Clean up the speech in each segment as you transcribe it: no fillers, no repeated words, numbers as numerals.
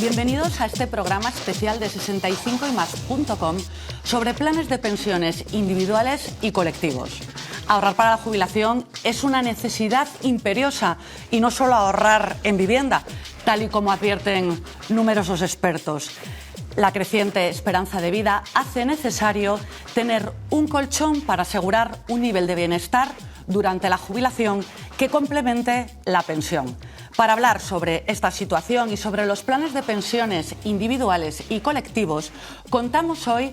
Bienvenidos a este programa especial de 65ymas.com sobre planes de pensiones individuales y colectivos. Ahorrar para la jubilación es una necesidad imperiosa y no solo ahorrar en vivienda, tal y como advierten numerosos expertos. La creciente esperanza de vida hace necesario tener un colchón para asegurar un nivel de bienestar durante la jubilación que complemente la pensión. Para hablar sobre esta situación y sobre los planes de pensiones individuales y colectivos, contamos hoy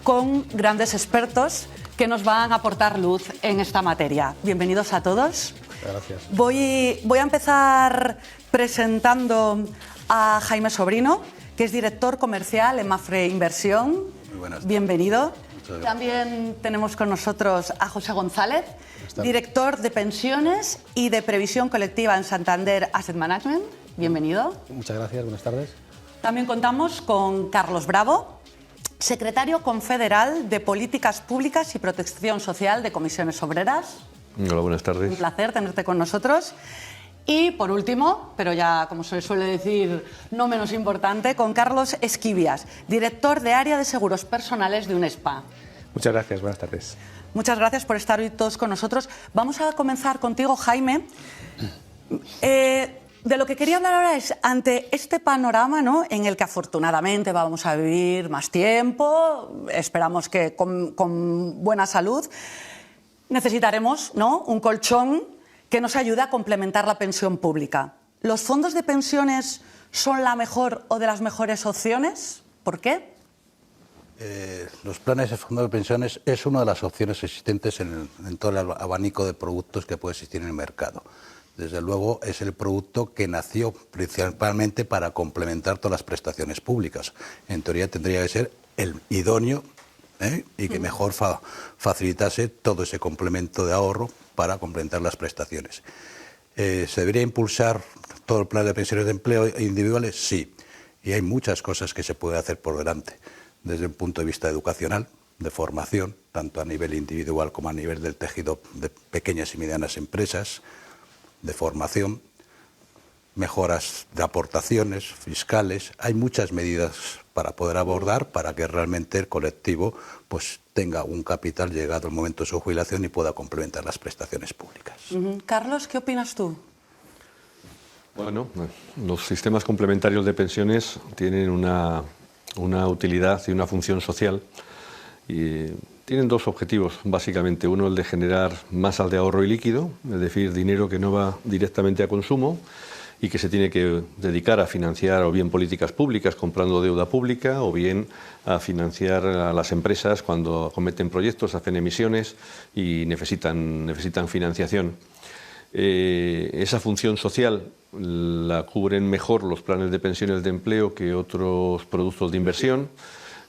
con grandes expertos que nos van a aportar luz en esta materia. Bienvenidos a todos. Gracias. Voy a empezar presentando a Jaime Sobrino, que es director comercial en Mapfre Inversión. Muy buenas. Bienvenido. Muchas gracias. También tenemos con nosotros a José González, director de pensiones y de previsión colectiva en Santander Asset Management. Bienvenido. Muchas gracias, buenas tardes. También contamos con Carlos Bravo, secretario confederal de Políticas Públicas y Protección Social de Comisiones Obreras. Hola, buenas tardes. Un placer tenerte con nosotros. Y por último, pero ya como se suele decir, no menos importante, con Carlos Esquivias, director de Área de Seguros Personales de UNESPA. Muchas gracias, buenas tardes. Muchas gracias por estar hoy todos con nosotros. Vamos a comenzar contigo, Jaime. De lo que quería hablar ahora es, ante este panorama, ¿no?, en el que afortunadamente vamos a vivir más tiempo, esperamos que con buena salud, necesitaremos, ¿no?, un colchón que nos ayude a complementar la pensión pública. ¿Los fondos de pensiones son la mejor o de las mejores opciones? ¿Por qué? Los planes de fondo de pensiones es una de las opciones existentes en todo el abanico de productos que puede existir en el mercado. Desde luego es el producto que nació principalmente para complementar todas las prestaciones públicas. En teoría tendría que ser el idóneo y que mejor facilitase todo ese complemento de ahorro para complementar las prestaciones. ¿Se debería impulsar todo el plan de pensiones de empleo individuales? Sí, y hay muchas cosas que se puede hacer por delante, desde un punto de vista educacional, de formación, tanto a nivel individual como a nivel del tejido de pequeñas y medianas empresas, de formación, mejoras de aportaciones fiscales. Hay muchas medidas para poder abordar para que realmente el colectivo pues tenga un capital llegado el momento de su jubilación y pueda complementar las prestaciones públicas. Carlos, ¿qué opinas tú? Bueno, los sistemas complementarios de pensiones tienen una utilidad y una función social y tienen dos objetivos, básicamente. Uno, el de generar masas de ahorro y líquido, es decir, dinero que no va directamente a consumo y que se tiene que dedicar a financiar o bien políticas públicas comprando deuda pública o bien a financiar a las empresas cuando cometen proyectos, hacen emisiones y necesitan financiación. Esa función social la cubren mejor los planes de pensiones de empleo que otros productos de inversión,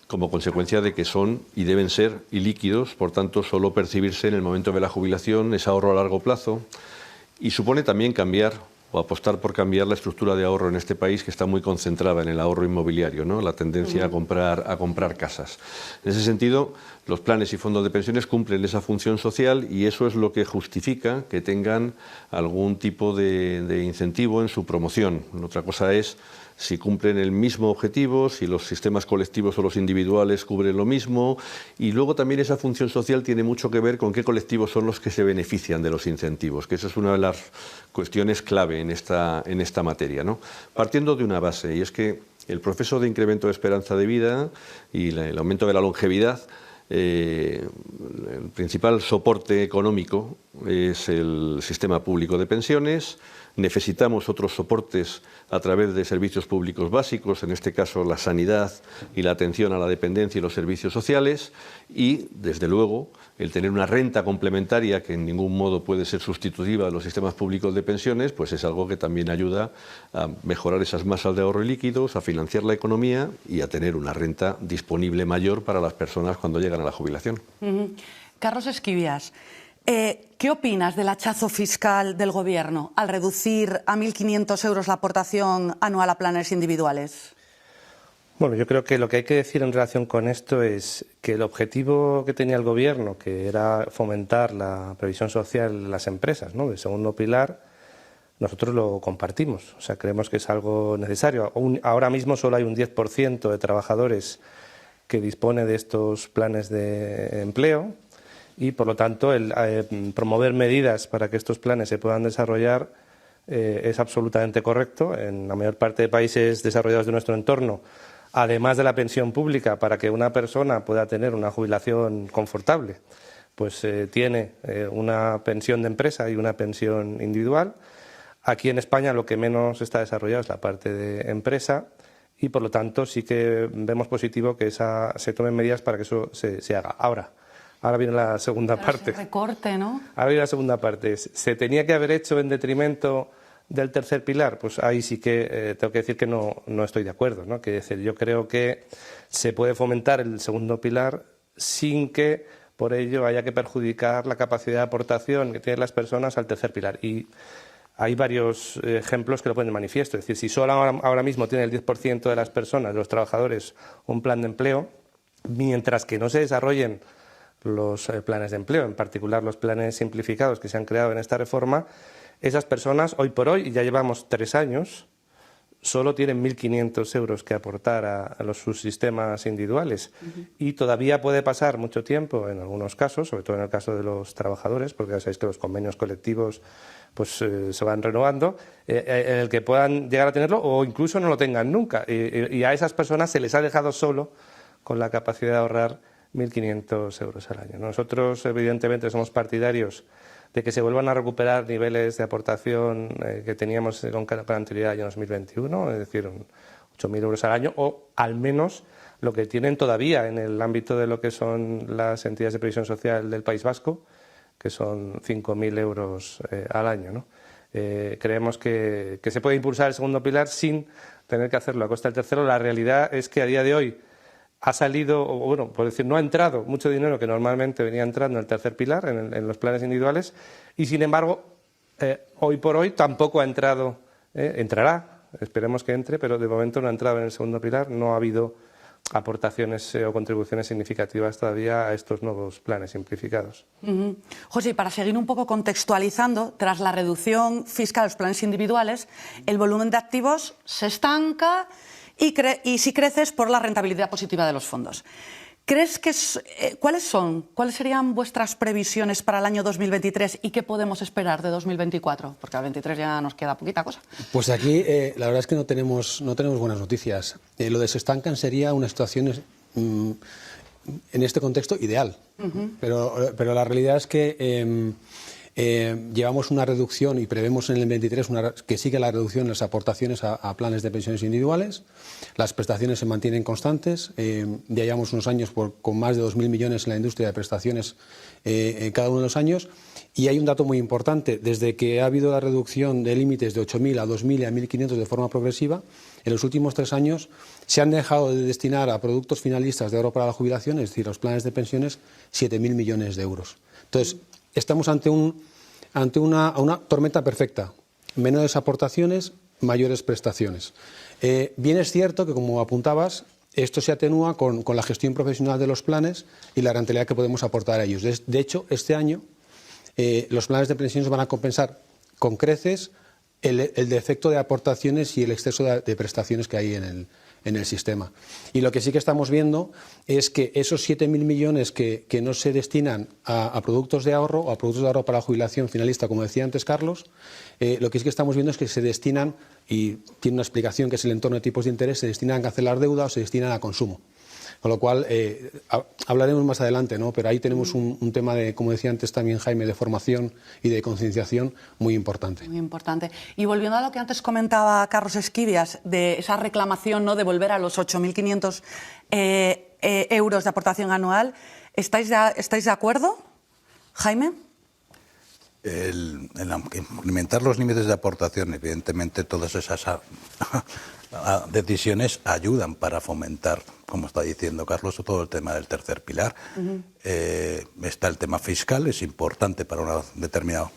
como consecuencia de que son y deben ser ilíquidos, por tanto solo percibirse en el momento de la jubilación, es ahorro a largo plazo, y supone también cambiar o apostar por cambiar la estructura de ahorro en este país, que está muy concentrada en el ahorro inmobiliario, ¿no?, la tendencia a comprar casas. En ese sentido, los planes y fondos de pensiones cumplen esa función social y eso es lo que justifica que tengan algún tipo de incentivo en su promoción. Otra cosa es si cumplen el mismo objetivo, si los sistemas colectivos o los individuales cubren lo mismo, y luego también esa función social tiene mucho que ver con qué colectivos son los que se benefician de los incentivos, que eso es una de las cuestiones clave en esta materia, ¿no? Partiendo de una base, y es que el proceso de incremento de esperanza de vida y el aumento de la longevidad, el principal soporte económico es el sistema público de pensiones. Necesitamos otros soportes a través de servicios públicos básicos, en este caso la sanidad y la atención a la dependencia y los servicios sociales, y desde luego el tener una renta complementaria que en ningún modo puede ser sustitutiva de los sistemas públicos de pensiones, pues es algo que también ayuda a mejorar esas masas de ahorro y líquidos, a financiar la economía y a tener una renta disponible mayor para las personas cuando llegan a la jubilación. Carlos Esquivias, ¿qué opinas del hachazo fiscal del Gobierno al reducir a 1.500 euros la aportación anual a planes individuales? Bueno, yo creo que lo que hay que decir en relación con esto es que el objetivo que tenía el Gobierno, que era fomentar la previsión social en las empresas, ¿no?, del segundo pilar, nosotros lo compartimos. O sea, creemos que es algo necesario. Ahora mismo solo hay un 10% de trabajadores que dispone de estos planes de empleo y, por lo tanto, promover medidas para que estos planes se puedan desarrollar es absolutamente correcto. En la mayor parte de países desarrollados de nuestro entorno, además de la pensión pública, para que una persona pueda tener una jubilación confortable, pues tiene una pensión de empresa y una pensión individual. Aquí en España lo que menos está desarrollado es la parte de empresa y, por lo tanto, sí que vemos positivo que se tomen medidas para que eso se haga. Ahora viene la segunda parte. Ese recorte, ¿no? Ahora viene la segunda parte. ¿Se tenía que haber hecho en detrimento del tercer pilar? Pues ahí sí que tengo que decir que no estoy de acuerdo, ¿no? Que decir, yo creo que se puede fomentar el segundo pilar sin que por ello haya que perjudicar la capacidad de aportación que tienen las personas al tercer pilar. Y hay varios ejemplos que lo ponen de manifiesto. Es decir, si solo ahora mismo tiene el 10% de las personas, de los trabajadores, un plan de empleo, mientras que no se desarrollen los planes de empleo, en particular los planes simplificados que se han creado en esta reforma, esas personas, hoy por hoy, y ya llevamos 3 años, solo tienen 1.500 euros que aportar a los subsistemas individuales. Y todavía puede pasar mucho tiempo, en algunos casos, sobre todo en el caso de los trabajadores, porque ya sabéis que los convenios colectivos pues se van renovando, en el que puedan llegar a tenerlo o incluso no lo tengan nunca. Y a esas personas se les ha dejado solo con la capacidad de ahorrar 1.500 euros al año. Nosotros, evidentemente, somos partidarios de que se vuelvan a recuperar niveles de aportación que teníamos con anterioridad al año 2021, es decir, 8.000 euros al año, o al menos lo que tienen todavía en el ámbito de lo que son las entidades de previsión social del País Vasco, que son 5.000 euros al año, ¿no? Creemos que se puede impulsar el segundo pilar sin tener que hacerlo a costa del tercero. La realidad es que a día de hoy ha salido, o bueno, por decir, no ha entrado mucho dinero que normalmente venía entrando en el tercer pilar, en los planes individuales, y sin embargo, hoy por hoy tampoco ha entrado, entrará, esperemos que entre, pero de momento no ha entrado en el segundo pilar, no ha habido aportaciones o contribuciones significativas todavía a estos nuevos planes simplificados. José, y para seguir un poco contextualizando, tras la reducción fiscal de los planes individuales, el volumen de activos se estanca y si crece es por la rentabilidad positiva de los fondos. ¿Crees que cuáles serían vuestras previsiones para el año 2023 y qué podemos esperar de 2024? Porque al 23 ya nos queda poquita cosa. Pues aquí la verdad es que no tenemos buenas noticias. Lo de se estancan sería una situación en este contexto ideal, pero la realidad es que llevamos una reducción y prevemos en el 23 que sigue la reducción en las aportaciones a planes de pensiones individuales. Las prestaciones se mantienen constantes. Ya llevamos unos años con más de 2.000 millones en la industria de prestaciones en cada uno de los años. Y hay un dato muy importante. Desde que ha habido la reducción de límites de 8.000 a 2.000 y a 1.500 de forma progresiva, en los últimos 3 años se han dejado de destinar a productos finalistas de ahorro para la jubilación, es decir, los planes de pensiones, 7.000 millones de euros. Entonces, estamos ante una tormenta perfecta. Menores aportaciones, mayores prestaciones. Bien es cierto que, como apuntabas, esto se atenúa con la gestión profesional de los planes y la rentabilidad que podemos aportar a ellos. De hecho, este año los planes de pensiones van a compensar con creces el defecto de aportaciones y el exceso de prestaciones que hay en el sistema. Y lo que sí que estamos viendo es que esos 7.000 millones que no se destinan a productos de ahorro o a productos de ahorro para la jubilación finalista, como decía antes Carlos, lo que sí que estamos viendo es que se destinan, y tiene una explicación que es el entorno de tipos de interés, se destinan a cancelar deuda o se destinan a consumo. Con lo cual, hablaremos más adelante, ¿no? Pero ahí tenemos un tema de, como decía antes también Jaime, de formación y de concienciación muy importante. Muy importante. Y volviendo a lo que antes comentaba Carlos Esquivias, de esa reclamación, ¿no?, de volver a los 8.500 euros de aportación anual, ¿estáis de acuerdo, Jaime? En implementar los límites de aportación, evidentemente todas esas decisiones ayudan para fomentar, como está diciendo Carlos, todo el tema del tercer pilar. Está el tema fiscal, es importante para un determinado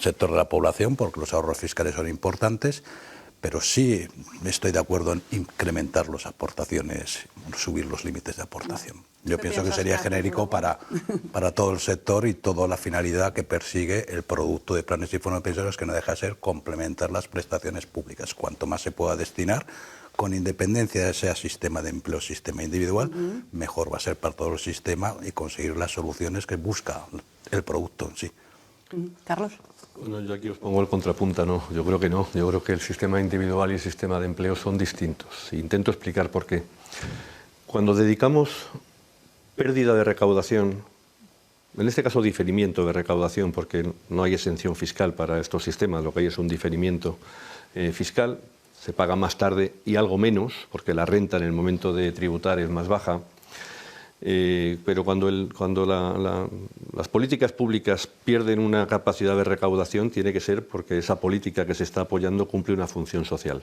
sector de la población porque los ahorros fiscales son importantes, pero sí estoy de acuerdo en incrementar las aportaciones, subir los límites de aportación. Yo pienso que sería genérico para todo el sector y toda la finalidad que persigue el producto de planes y fondos de pensiones, que no deja de ser complementar las prestaciones públicas. Cuanto más se pueda destinar, con independencia de sea sistema de empleo o sistema individual, mejor va a ser para todo el sistema y conseguir las soluciones que busca el producto en sí. Carlos. Bueno, yo aquí os pongo el contrapunta, no, yo creo que no. Yo creo que el sistema individual y el sistema de empleo son distintos. Intento explicar por qué. Cuando dedicamos pérdida de recaudación, en este caso diferimiento de recaudación, porque no hay exención fiscal para estos sistemas, lo que hay es un diferimiento fiscal, se paga más tarde y algo menos, porque la renta en el momento de tributar es más baja. Pero cuando las políticas públicas pierden una capacidad de recaudación, tiene que ser porque esa política que se está apoyando cumple una función social.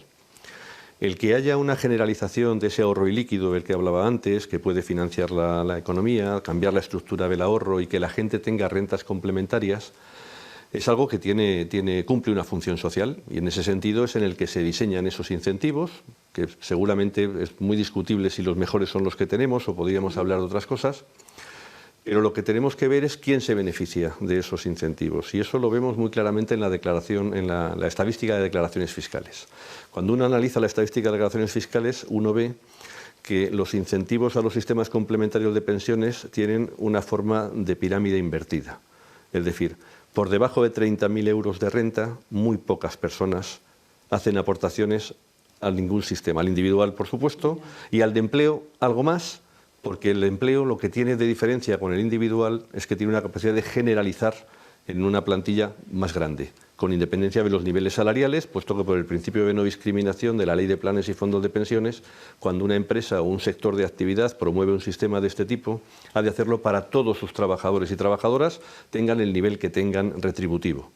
El que haya una generalización de ese ahorro ilíquido del que hablaba antes, que puede financiar la economía, cambiar la estructura del ahorro y que la gente tenga rentas complementarias, es algo que cumple una función social, y en ese sentido es en el que se diseñan esos incentivos, que seguramente es muy discutible si los mejores son los que tenemos o podríamos hablar de otras cosas, pero lo que tenemos que ver es quién se beneficia de esos incentivos, y eso lo vemos muy claramente en la declaración, en la estadística de declaraciones fiscales. Cuando uno analiza la estadística de declaraciones fiscales, uno ve que los incentivos a los sistemas complementarios de pensiones tienen una forma de pirámide invertida, es decir, por debajo de 30.000 euros de renta, muy pocas personas hacen aportaciones a ningún sistema, al individual, por supuesto, y al de empleo algo más, porque el empleo lo que tiene de diferencia con el individual es que tiene una capacidad de generalizar en una plantilla más grande, con independencia de los niveles salariales, puesto que por el principio de no discriminación de la Ley de Planes y Fondos de Pensiones, cuando una empresa o un sector de actividad promueve un sistema de este tipo, ha de hacerlo para todos sus trabajadores y trabajadoras, tengan el nivel que tengan retributivo.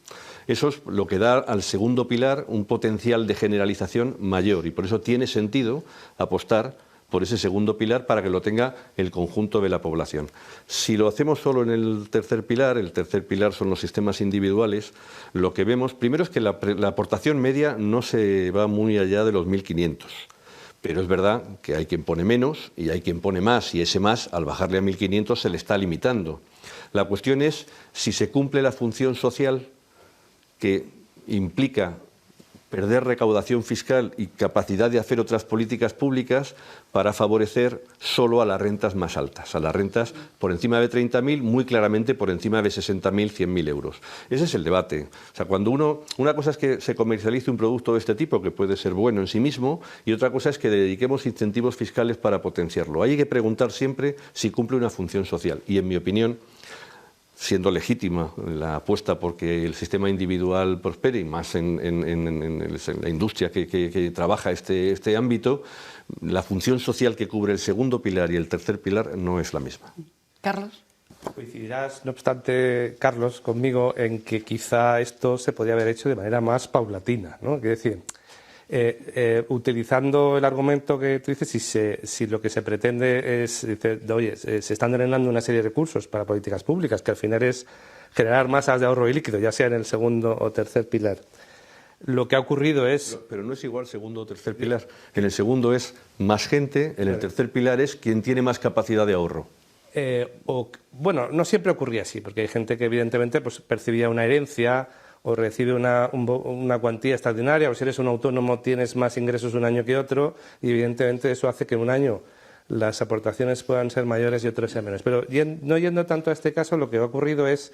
Eso es lo que da al segundo pilar un potencial de generalización mayor, y por eso tiene sentido apostar por ese segundo pilar para que lo tenga el conjunto de la población. Si lo hacemos solo en el tercer pilar son los sistemas individuales, lo que vemos primero es que la aportación media no se va muy allá de los 1.500. Pero es verdad que hay quien pone menos y hay quien pone más, y ese más, al bajarle a 1.500, se le está limitando. La cuestión es si se cumple la función social que implica perder recaudación fiscal y capacidad de hacer otras políticas públicas para favorecer solo a las rentas más altas, a las rentas por encima de 30.000, muy claramente por encima de 60.000, 100.000 euros. Ese es el debate. O sea, cuando una cosa es que se comercialice un producto de este tipo, que puede ser bueno en sí mismo, y otra cosa es que le dediquemos incentivos fiscales para potenciarlo. Hay que preguntar siempre si cumple una función social, y en mi opinión, siendo legítima la apuesta porque el sistema individual prospere, y más en la industria que trabaja este ámbito, la función social que cubre el segundo pilar y el tercer pilar no es la misma. Carlos. Coincidirás, no obstante, Carlos, conmigo en que quizá esto se podría haber hecho de manera más paulatina, ¿no? Quiero decir, utilizando el argumento que tú dices, si lo que se pretende es, oye, se están drenando una serie de recursos para políticas públicas, que al final es generar masas de ahorro ilíquido, ya sea en el segundo o tercer pilar. Lo que ha ocurrido es... Pero no es igual segundo o tercer pilar. En el segundo es más gente, en el tercer pilar es quien tiene más capacidad de ahorro. Bueno, no siempre ocurría así, porque hay gente que evidentemente pues, percibía una herencia o recibe una cuantía extraordinaria, o si eres un autónomo tienes más ingresos un año que otro, y evidentemente eso hace que en un año las aportaciones puedan ser mayores y otros sean menores. Pero no yendo tanto a este caso, lo que ha ocurrido es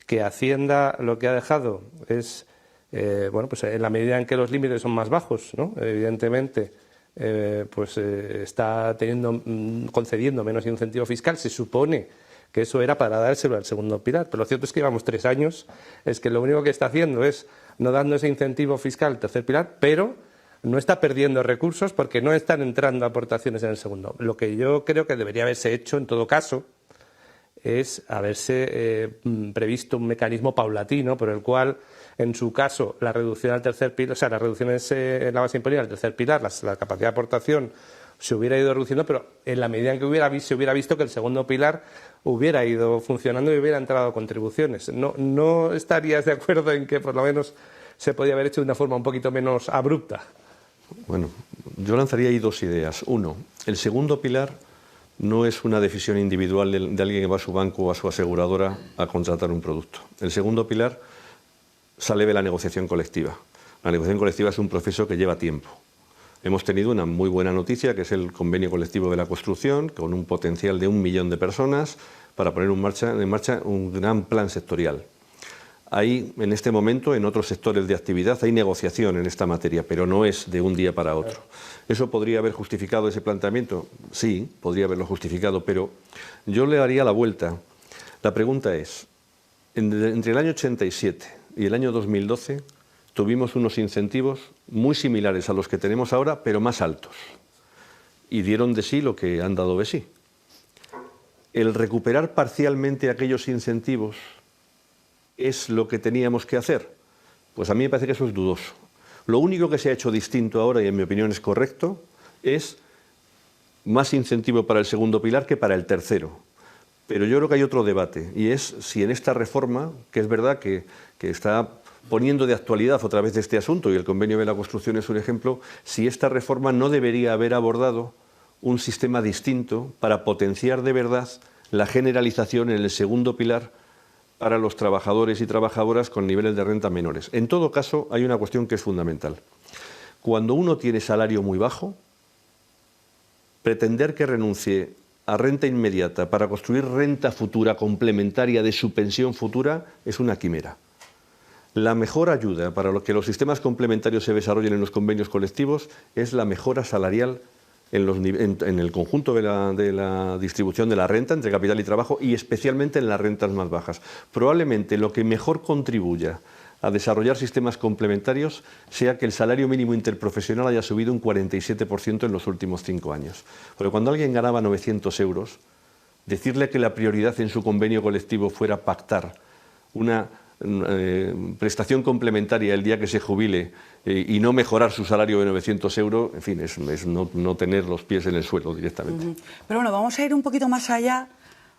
que Hacienda lo que ha dejado es, pues en la medida en que los límites son más bajos, ¿no? Evidentemente, está concediendo menos incentivo fiscal. Se supone que eso era para dárselo al segundo pilar, pero lo cierto es que llevamos 3 años, es que lo único que está haciendo es no dando ese incentivo fiscal al tercer pilar, pero no está perdiendo recursos porque no están entrando aportaciones en el segundo. Lo que yo creo que debería haberse hecho en todo caso es haberse previsto un mecanismo paulatino por el cual, en su caso, la reducción al tercer pilar, o sea, las reducciones en la base imponible al tercer pilar, la capacidad de aportación se hubiera ido reduciendo, pero en la medida en que se hubiera visto que el segundo pilar hubiera ido funcionando y hubiera entrado contribuciones. ¿No estarías de acuerdo en que por lo menos se podía haber hecho de una forma un poquito menos abrupta? Bueno, yo lanzaría ahí dos ideas. Uno, el segundo pilar no es una decisión individual de alguien que va a su banco o a su aseguradora a contratar un producto. El segundo pilar sale de la negociación colectiva. La negociación colectiva es un proceso que lleva tiempo. Hemos tenido una muy buena noticia, que es el convenio colectivo de la construcción, con un potencial de 1 millón de personas para poner en marcha un gran plan sectorial. Hay, en este momento, en otros sectores de actividad, hay negociación en esta materia, pero no es de un día para otro. ¿Eso podría haber justificado ese planteamiento? Sí, podría haberlo justificado, pero yo le daría la vuelta. La pregunta es, entre el año 87 y el año 2012, tuvimos unos incentivos muy similares a los que tenemos ahora, pero más altos. Y dieron de sí lo que han dado de sí. El recuperar parcialmente aquellos incentivos es lo que teníamos que hacer. Pues a mí me parece que eso es dudoso. Lo único que se ha hecho distinto ahora, y en mi opinión es correcto, es más incentivo para el segundo pilar que para el tercero. Pero yo creo que hay otro debate, y es si en esta reforma, que es verdad que está poniendo de actualidad otra vez este asunto, y el convenio de la construcción es un ejemplo, si esta reforma no debería haber abordado un sistema distinto para potenciar de verdad la generalización en el segundo pilar para los trabajadores y trabajadoras con niveles de renta menores. En todo caso, hay una cuestión que es fundamental. Cuando uno tiene salario muy bajo, pretender que renuncie a renta inmediata para construir renta futura complementaria de su pensión futura es una quimera. La mejor ayuda para que los sistemas complementarios se desarrollen en los convenios colectivos es la mejora salarial en el conjunto de la distribución de la renta entre capital y trabajo, y especialmente en las rentas más bajas. Probablemente lo que mejor contribuya a desarrollar sistemas complementarios sea que el salario mínimo interprofesional haya subido un 47% en los últimos 5 años. Porque cuando alguien ganaba 900 euros, decirle que la prioridad en su convenio colectivo fuera pactar una prestación complementaria el día que se jubile y no mejorar su salario de 900 euros, en fin, es no tener los pies en el suelo directamente. Pero bueno, vamos a ir un poquito más allá,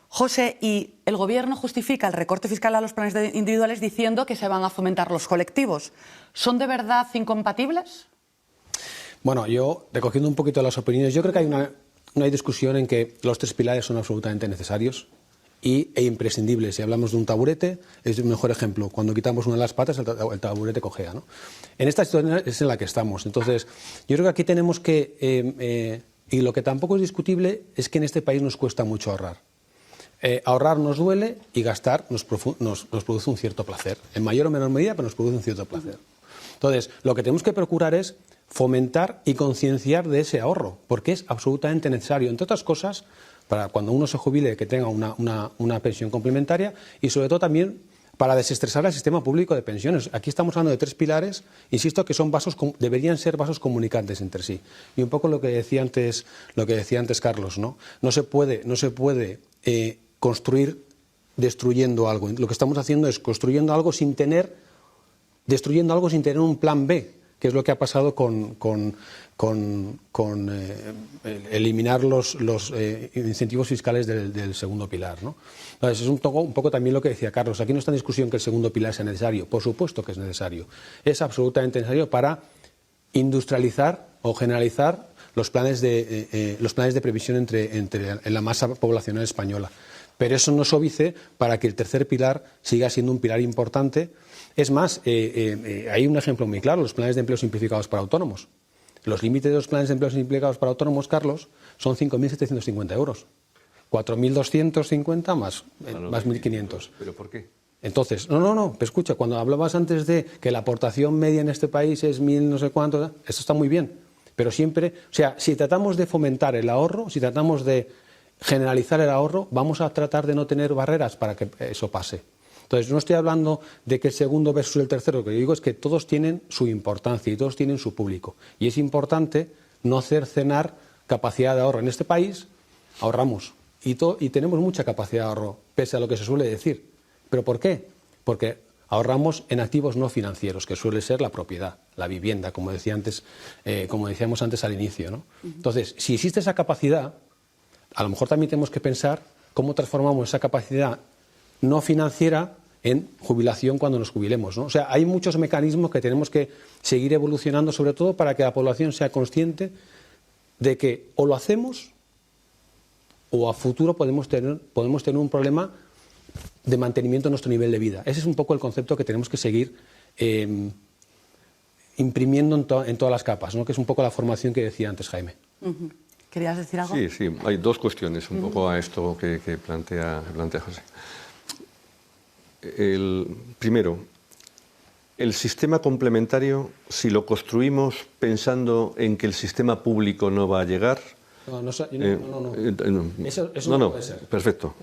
José, y el Gobierno justifica el recorte fiscal a los planes individuales diciendo que se van a fomentar los colectivos. ¿Son de verdad incompatibles? Bueno, yo, recogiendo un poquito las opiniones, yo creo que hay discusión en que los 3 pilares son absolutamente necesarios e imprescindibles. Si hablamos de un taburete, es el mejor ejemplo. Cuando quitamos una de las patas, el taburete cojea, ¿no? En esta situación es en la que estamos. Entonces, yo creo que aquí tenemos que... y lo que tampoco es discutible es que en este país nos cuesta mucho ahorrar. Ahorrar nos duele y gastar nos produce un cierto placer. En mayor o menor medida, pero nos produce un cierto placer. Entonces, lo que tenemos que procurar es fomentar y concienciar de ese ahorro, porque es absolutamente necesario, entre otras cosas, para cuando uno se jubile, que tenga una pensión complementaria, y sobre todo también para desestresar al sistema público de pensiones. Aquí estamos hablando de 3 pilares, insisto, que son deberían ser vasos comunicantes entre sí. Y un poco lo que decía antes Carlos, ¿no? No se puede construir destruyendo algo. Lo que estamos haciendo es destruyendo algo sin tener un plan B, que es lo que ha pasado con eliminar los incentivos fiscales del segundo pilar, ¿no? Entonces, es un poco también lo que decía Carlos. Aquí no está en discusión que el segundo pilar sea necesario. Por supuesto que es necesario. Es absolutamente necesario para industrializar o generalizar los planes de previsión en la masa poblacional española. Pero eso no es óbice para que el tercer pilar siga siendo un pilar importante. Es más, hay un ejemplo muy claro, los planes de empleo simplificados para autónomos. Los límites de los planes de empleo simplificados para autónomos, Carlos, son 5.750 euros. 4.250 más 1.500. ¿Pero por qué? Entonces, no, pero escucha, cuando hablabas antes de que la aportación media en este país es 1.000 no sé cuánto, esto está muy bien, pero siempre, o sea, si tratamos de fomentar el ahorro, si tratamos de generalizar el ahorro, vamos a tratar de no tener barreras para que eso pase. Entonces, no estoy hablando de que el segundo versus el tercero, lo que digo es que todos tienen su importancia y todos tienen su público. Y es importante no cercenar capacidad de ahorro. En este país ahorramos y tenemos mucha capacidad de ahorro, pese a lo que se suele decir. ¿Pero por qué? Porque ahorramos en activos no financieros, que suele ser la propiedad, la vivienda, como decíamos antes al inicio, ¿no? Entonces, si existe esa capacidad, a lo mejor también tenemos que pensar cómo transformamos esa capacidad no financiera en jubilación cuando nos jubilemos, ¿no? O sea, hay muchos mecanismos que tenemos que seguir evolucionando, sobre todo para que la población sea consciente de que o lo hacemos o a futuro podemos tener un problema de mantenimiento de nuestro nivel de vida. Ese es un poco el concepto que tenemos que seguir imprimiendo en todas las capas, ¿no? Que es un poco la formación que decía antes Jaime. ¿Querías decir algo? Sí, hay dos cuestiones un poco a esto que plantea José. Primero, el sistema complementario, si lo construimos pensando en que el sistema público no va a llegar... No. Eso No, puede ser. perfecto.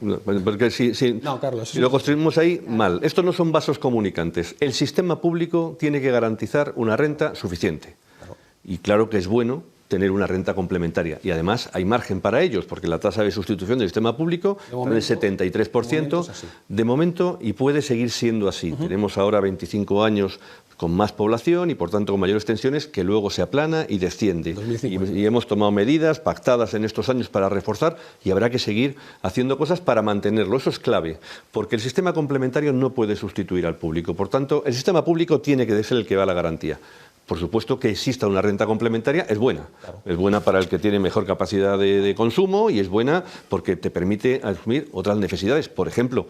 Porque No, Carlos, si lo construimos ahí, mal. Estos no son vasos comunicantes. El sistema público tiene que garantizar una renta suficiente. Claro. Y claro que es bueno tener una renta complementaria. Y además hay margen para ellos, porque la tasa de sustitución del sistema público es del 73% de momento y puede seguir siendo así. Tenemos ahora 25 años con más población y por tanto con mayores tensiones, que luego se aplana y desciende. Y hemos tomado medidas pactadas en estos años para reforzar y habrá que seguir haciendo cosas para mantenerlo. Eso es clave, porque el sistema complementario no puede sustituir al público. Por tanto, el sistema público tiene que ser el que va a la garantía. Por supuesto que exista una renta complementaria, es buena. Claro. Es buena para el que tiene mejor capacidad de consumo y es buena porque te permite asumir otras necesidades. Por ejemplo,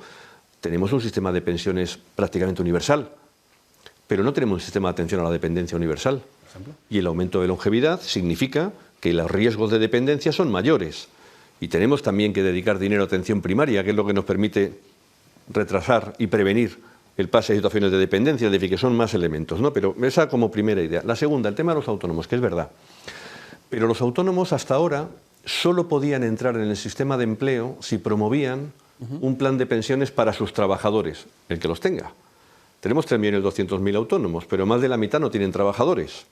tenemos un sistema de pensiones prácticamente universal, pero no tenemos un sistema de atención a la dependencia universal. Y el aumento de longevidad significa que los riesgos de dependencia son mayores. Y tenemos también que dedicar dinero a atención primaria, que es lo que nos permite retrasar y prevenir el pase de situaciones de dependencia, es decir, que son más elementos, ¿no? Pero esa como primera idea. La segunda, el tema de los autónomos, que es verdad. Pero los autónomos hasta ahora solo podían entrar en el sistema de empleo si promovían un plan de pensiones para sus trabajadores, el que los tenga. Tenemos 3.200.000 autónomos, pero más de la mitad no tienen trabajadores.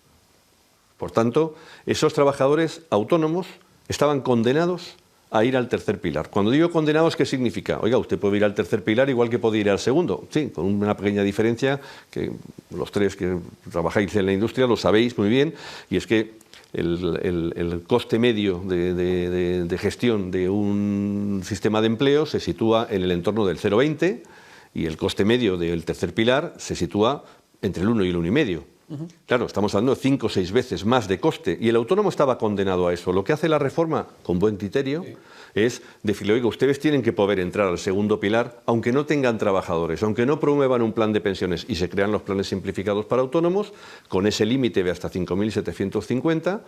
Por tanto, esos trabajadores autónomos estaban condenados a ir al tercer pilar. Cuando digo condenados, ¿qué significa? Oiga, usted puede ir al tercer pilar igual que puede ir al segundo. Sí, con una pequeña diferencia, que los tres que trabajáis en la industria lo sabéis muy bien, y es que el coste medio de gestión de un sistema de empleo se sitúa en el entorno del 0,20 y el coste medio del tercer pilar se sitúa entre el 1 y el 1,5. Claro, estamos hablando de 5 o 6 veces más de coste y el autónomo estaba condenado a eso. Lo que hace la reforma, con buen criterio, es decirle, oiga, ustedes tienen que poder entrar al segundo pilar aunque no tengan trabajadores, aunque no promuevan un plan de pensiones y se crean los planes simplificados para autónomos con ese límite de hasta 5.750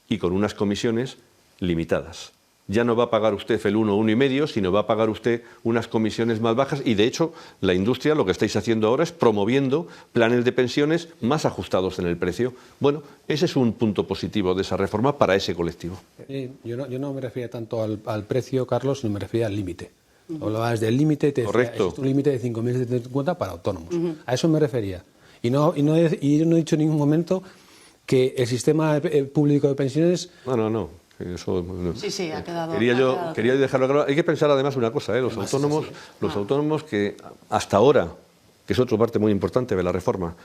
y con unas comisiones limitadas. Ya no va a pagar usted el 1 o 1,5, sino va a pagar usted unas comisiones más bajas y, de hecho, la industria lo que estáis haciendo ahora es promoviendo planes de pensiones más ajustados en el precio. Bueno, ese es un punto positivo de esa reforma para ese colectivo. Yo no me refería tanto al precio, Carlos, sino me refería al límite. Hablabas del límite y te decía, correcto, es un límite de 5.750 para autónomos. A eso me refería. Y yo no he dicho en ningún momento que el sistema público de pensiones... No. Eso, Sí, ha quedado. Quería dejarlo claro. Hay que pensar además una cosa, los autónomos que hasta ahora, que es otra parte muy importante de la reforma,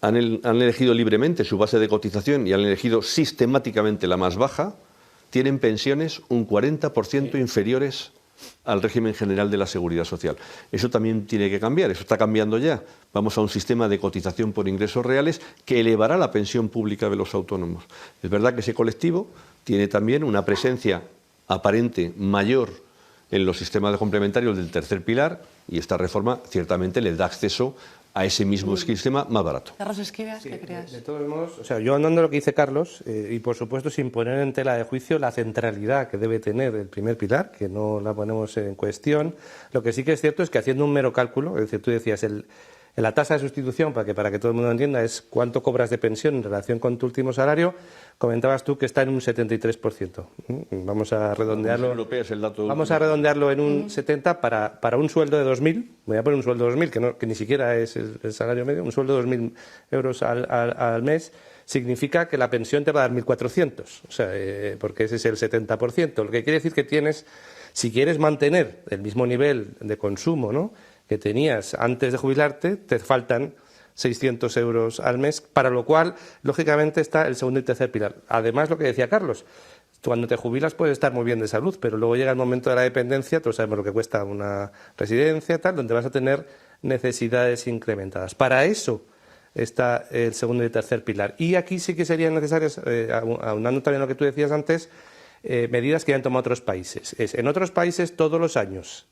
han elegido libremente su base de cotización y han elegido sistemáticamente la más baja, tienen pensiones un 40% inferiores al régimen general de la Seguridad Social. Eso también tiene que cambiar, eso está cambiando ya. Vamos a un sistema de cotización por ingresos reales que elevará la pensión pública de los autónomos. Es verdad que ese colectivo tiene también una presencia aparente mayor en los sistemas complementarios del tercer pilar y esta reforma ciertamente les da acceso a ese mismo sistema más barato. Carlos Esquivias, ¿qué creas? De todos modos, yo andando lo que dice Carlos, y por supuesto sin poner en tela de juicio la centralidad que debe tener el primer pilar, que no la ponemos en cuestión, lo que sí que es cierto es que haciendo un mero cálculo, es decir, tú decías, la tasa de sustitución, para que todo el mundo entienda, es cuánto cobras de pensión en relación con tu último salario, comentabas tú que está en un 73%. Vamos a redondearlo. Vamos a redondearlo en un 70 para un sueldo de 2.000. Voy a poner un sueldo de 2.000, que ni siquiera es el salario medio. Un sueldo de 2.000 euros al mes significa que la pensión te va a dar 1.400. O sea, porque ese es el 70%. Lo que quiere decir que tienes, si quieres mantener el mismo nivel de consumo, ¿no?, que tenías antes de jubilarte, te faltan 600 euros al mes, para lo cual, lógicamente, está el segundo y tercer pilar. Además, lo que decía Carlos, cuando te jubilas puedes estar muy bien de salud, pero luego llega el momento de la dependencia, todos sabemos lo que cuesta una residencia, tal, donde vas a tener necesidades incrementadas. Para eso está el segundo y el tercer pilar. Y aquí sí que serían necesarias, aunando también lo que tú decías antes, medidas que han tomado otros países. En otros países todos los años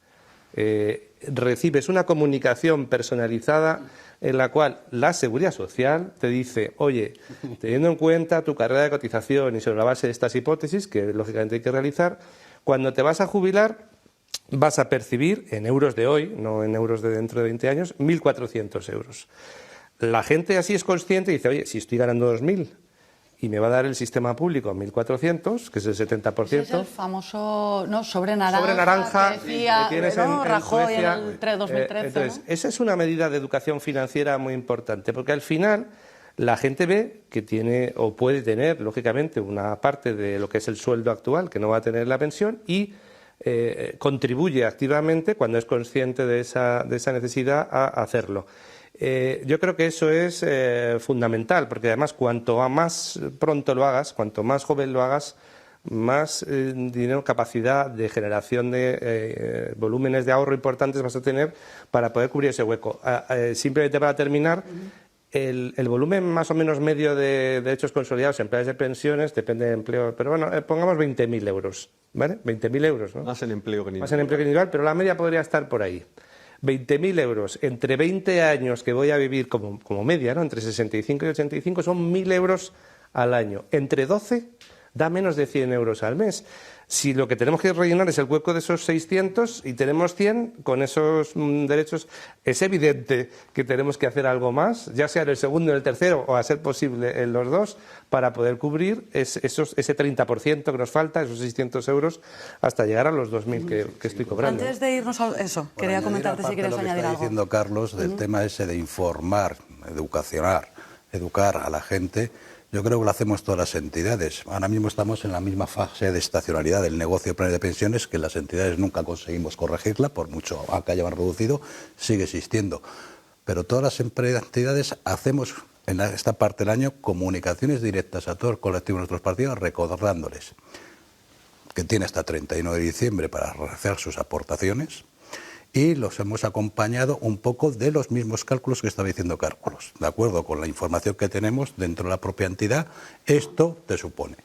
recibes una comunicación personalizada en la cual la Seguridad Social te dice, oye, teniendo en cuenta tu carrera de cotización y sobre la base de estas hipótesis, que lógicamente hay que realizar, cuando te vas a jubilar vas a percibir, en euros de hoy, no en euros de dentro de 20 años, 1.400 euros. La gente así es consciente y dice, oye, si estoy ganando 2.000 y me va a dar el sistema público 1.400, que es el 70%. Ese es el famoso sobre naranja. Sobre naranja que decía, que tienes ¿no? en Rajoy Suecia. en el 2013. Entonces, ¿no? esa es una medida de educación financiera muy importante, porque al final la gente ve que tiene o puede tener, lógicamente, una parte de lo que es el sueldo actual que no va a tener la pensión y contribuye activamente, cuando es consciente de esa necesidad, a hacerlo. Yo creo que eso es fundamental, porque además cuanto más pronto lo hagas, cuanto más joven lo hagas, más dinero, capacidad de generación de volúmenes de ahorro importantes vas a tener para poder cubrir ese hueco. Simplemente para terminar, el volumen más o menos medio de derechos consolidados en planes de pensiones, depende del empleo, pero bueno, pongamos 20.000 euros, ¿vale? 20.000 euros, ¿no? Más en empleo que en Más en empleo que individual, pero la media podría estar por ahí. 20.000 euros entre 20 años que voy a vivir como media, ¿no? Entre 65 y 85 son 1.000 euros al año. Entre 12 da menos de 100 euros al mes. Si lo que tenemos que rellenar es el hueco de esos 600 y tenemos 100 con esos derechos, es evidente que tenemos que hacer algo más, ya sea en el segundo o en el tercero, o a ser posible en los dos, para poder cubrir ese 30% que nos falta, esos 600 euros, hasta llegar a los 2.000 que estoy cobrando. Antes de irnos a eso, quería comentarte si quieres añadir algo. Está diciendo Carlos del tema ese de informar, educar a la gente. Yo creo que lo hacemos todas las entidades. Ahora mismo estamos en la misma fase de estacionalidad del negocio de planes de pensiones, que las entidades nunca conseguimos corregirla, por mucho que hayan reducido, sigue existiendo. Pero todas las entidades hacemos en esta parte del año comunicaciones directas a todo el colectivo de nuestros partidos, recordándoles que tiene hasta 31 de diciembre para hacer sus aportaciones. Y los hemos acompañado un poco de los mismos cálculos que estaba diciendo Carlos. De acuerdo con la información que tenemos dentro de la propia entidad, esto te supone.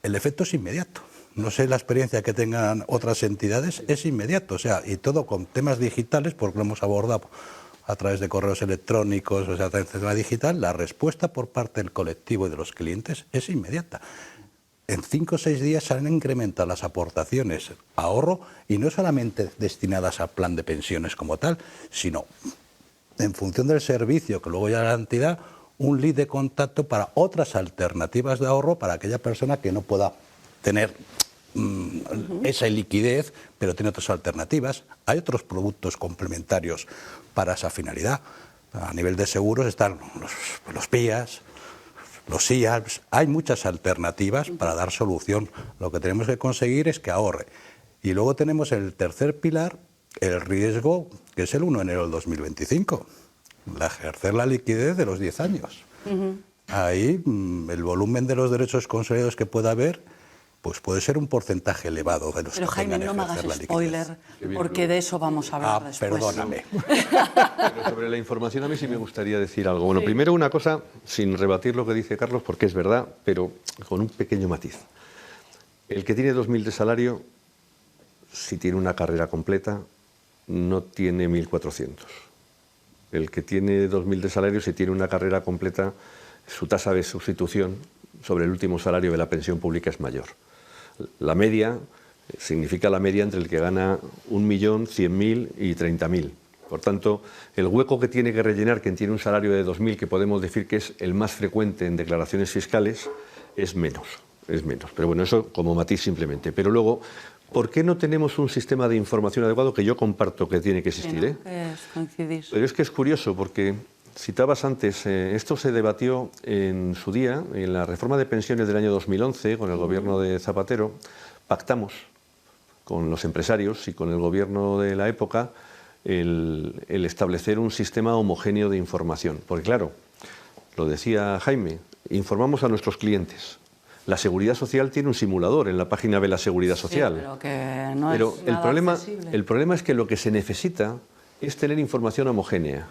El efecto es inmediato. No sé la experiencia que tengan otras entidades, es inmediato. O sea, y todo con temas digitales, porque lo hemos abordado a través de correos electrónicos, o sea, a través de tema digital, la respuesta por parte del colectivo y de los clientes es inmediata. En 5 o 6 días se han incrementado las aportaciones a ahorro y no solamente destinadas al plan de pensiones como tal, sino en función del servicio que luego ya la entidad, un lead de contacto para otras alternativas de ahorro para aquella persona que no pueda tener esa liquidez, pero tiene otras alternativas. Hay otros productos complementarios para esa finalidad. A nivel de seguros están los PIAs, los IALPS, hay muchas alternativas para dar solución. Lo que tenemos que conseguir es que ahorre. Y luego tenemos el tercer pilar, el riesgo, que es el 1 de enero del 2025, ejercer la liquidez de los 10 años. Ahí el volumen de los derechos consolidados que pueda haber, pues puede ser un porcentaje elevado de los Pero que Jaime, tengan no me ejercer hagas la liquidez. spoiler, porque de eso vamos a hablar después. Perdóname. Pero sobre la información a mí sí me gustaría decir algo. Bueno, primero una cosa, sin rebatir lo que dice Carlos, porque es verdad, pero con un pequeño matiz. El que tiene 2.000 de salario, si tiene una carrera completa, no tiene 1.400. El que tiene 2.000 de salario, si tiene una carrera completa, su tasa de sustitución sobre el último salario de la pensión pública es mayor. La media significa la media entre el que gana 1.000.000, 100.000 y 30.000. Por tanto, el hueco que tiene que rellenar quien tiene un salario de 2.000, que podemos decir que es el más frecuente en declaraciones fiscales, es menos. Pero bueno, eso como matiz simplemente. Pero luego, ¿por qué no tenemos un sistema de información adecuado que yo comparto que tiene que existir? Coincidís. Pero es que es curioso porque citabas antes, esto se debatió en su día, en la reforma de pensiones del año 2011, con el gobierno de Zapatero, pactamos con los empresarios y con el gobierno de la época el establecer un sistema homogéneo de información. Porque claro, lo decía Jaime, informamos a nuestros clientes, La Seguridad Social tiene un simulador en la página de la Seguridad Social. Sí, pero que no Pero es nada accesible. el problema es que lo que se necesita es tener información homogénea.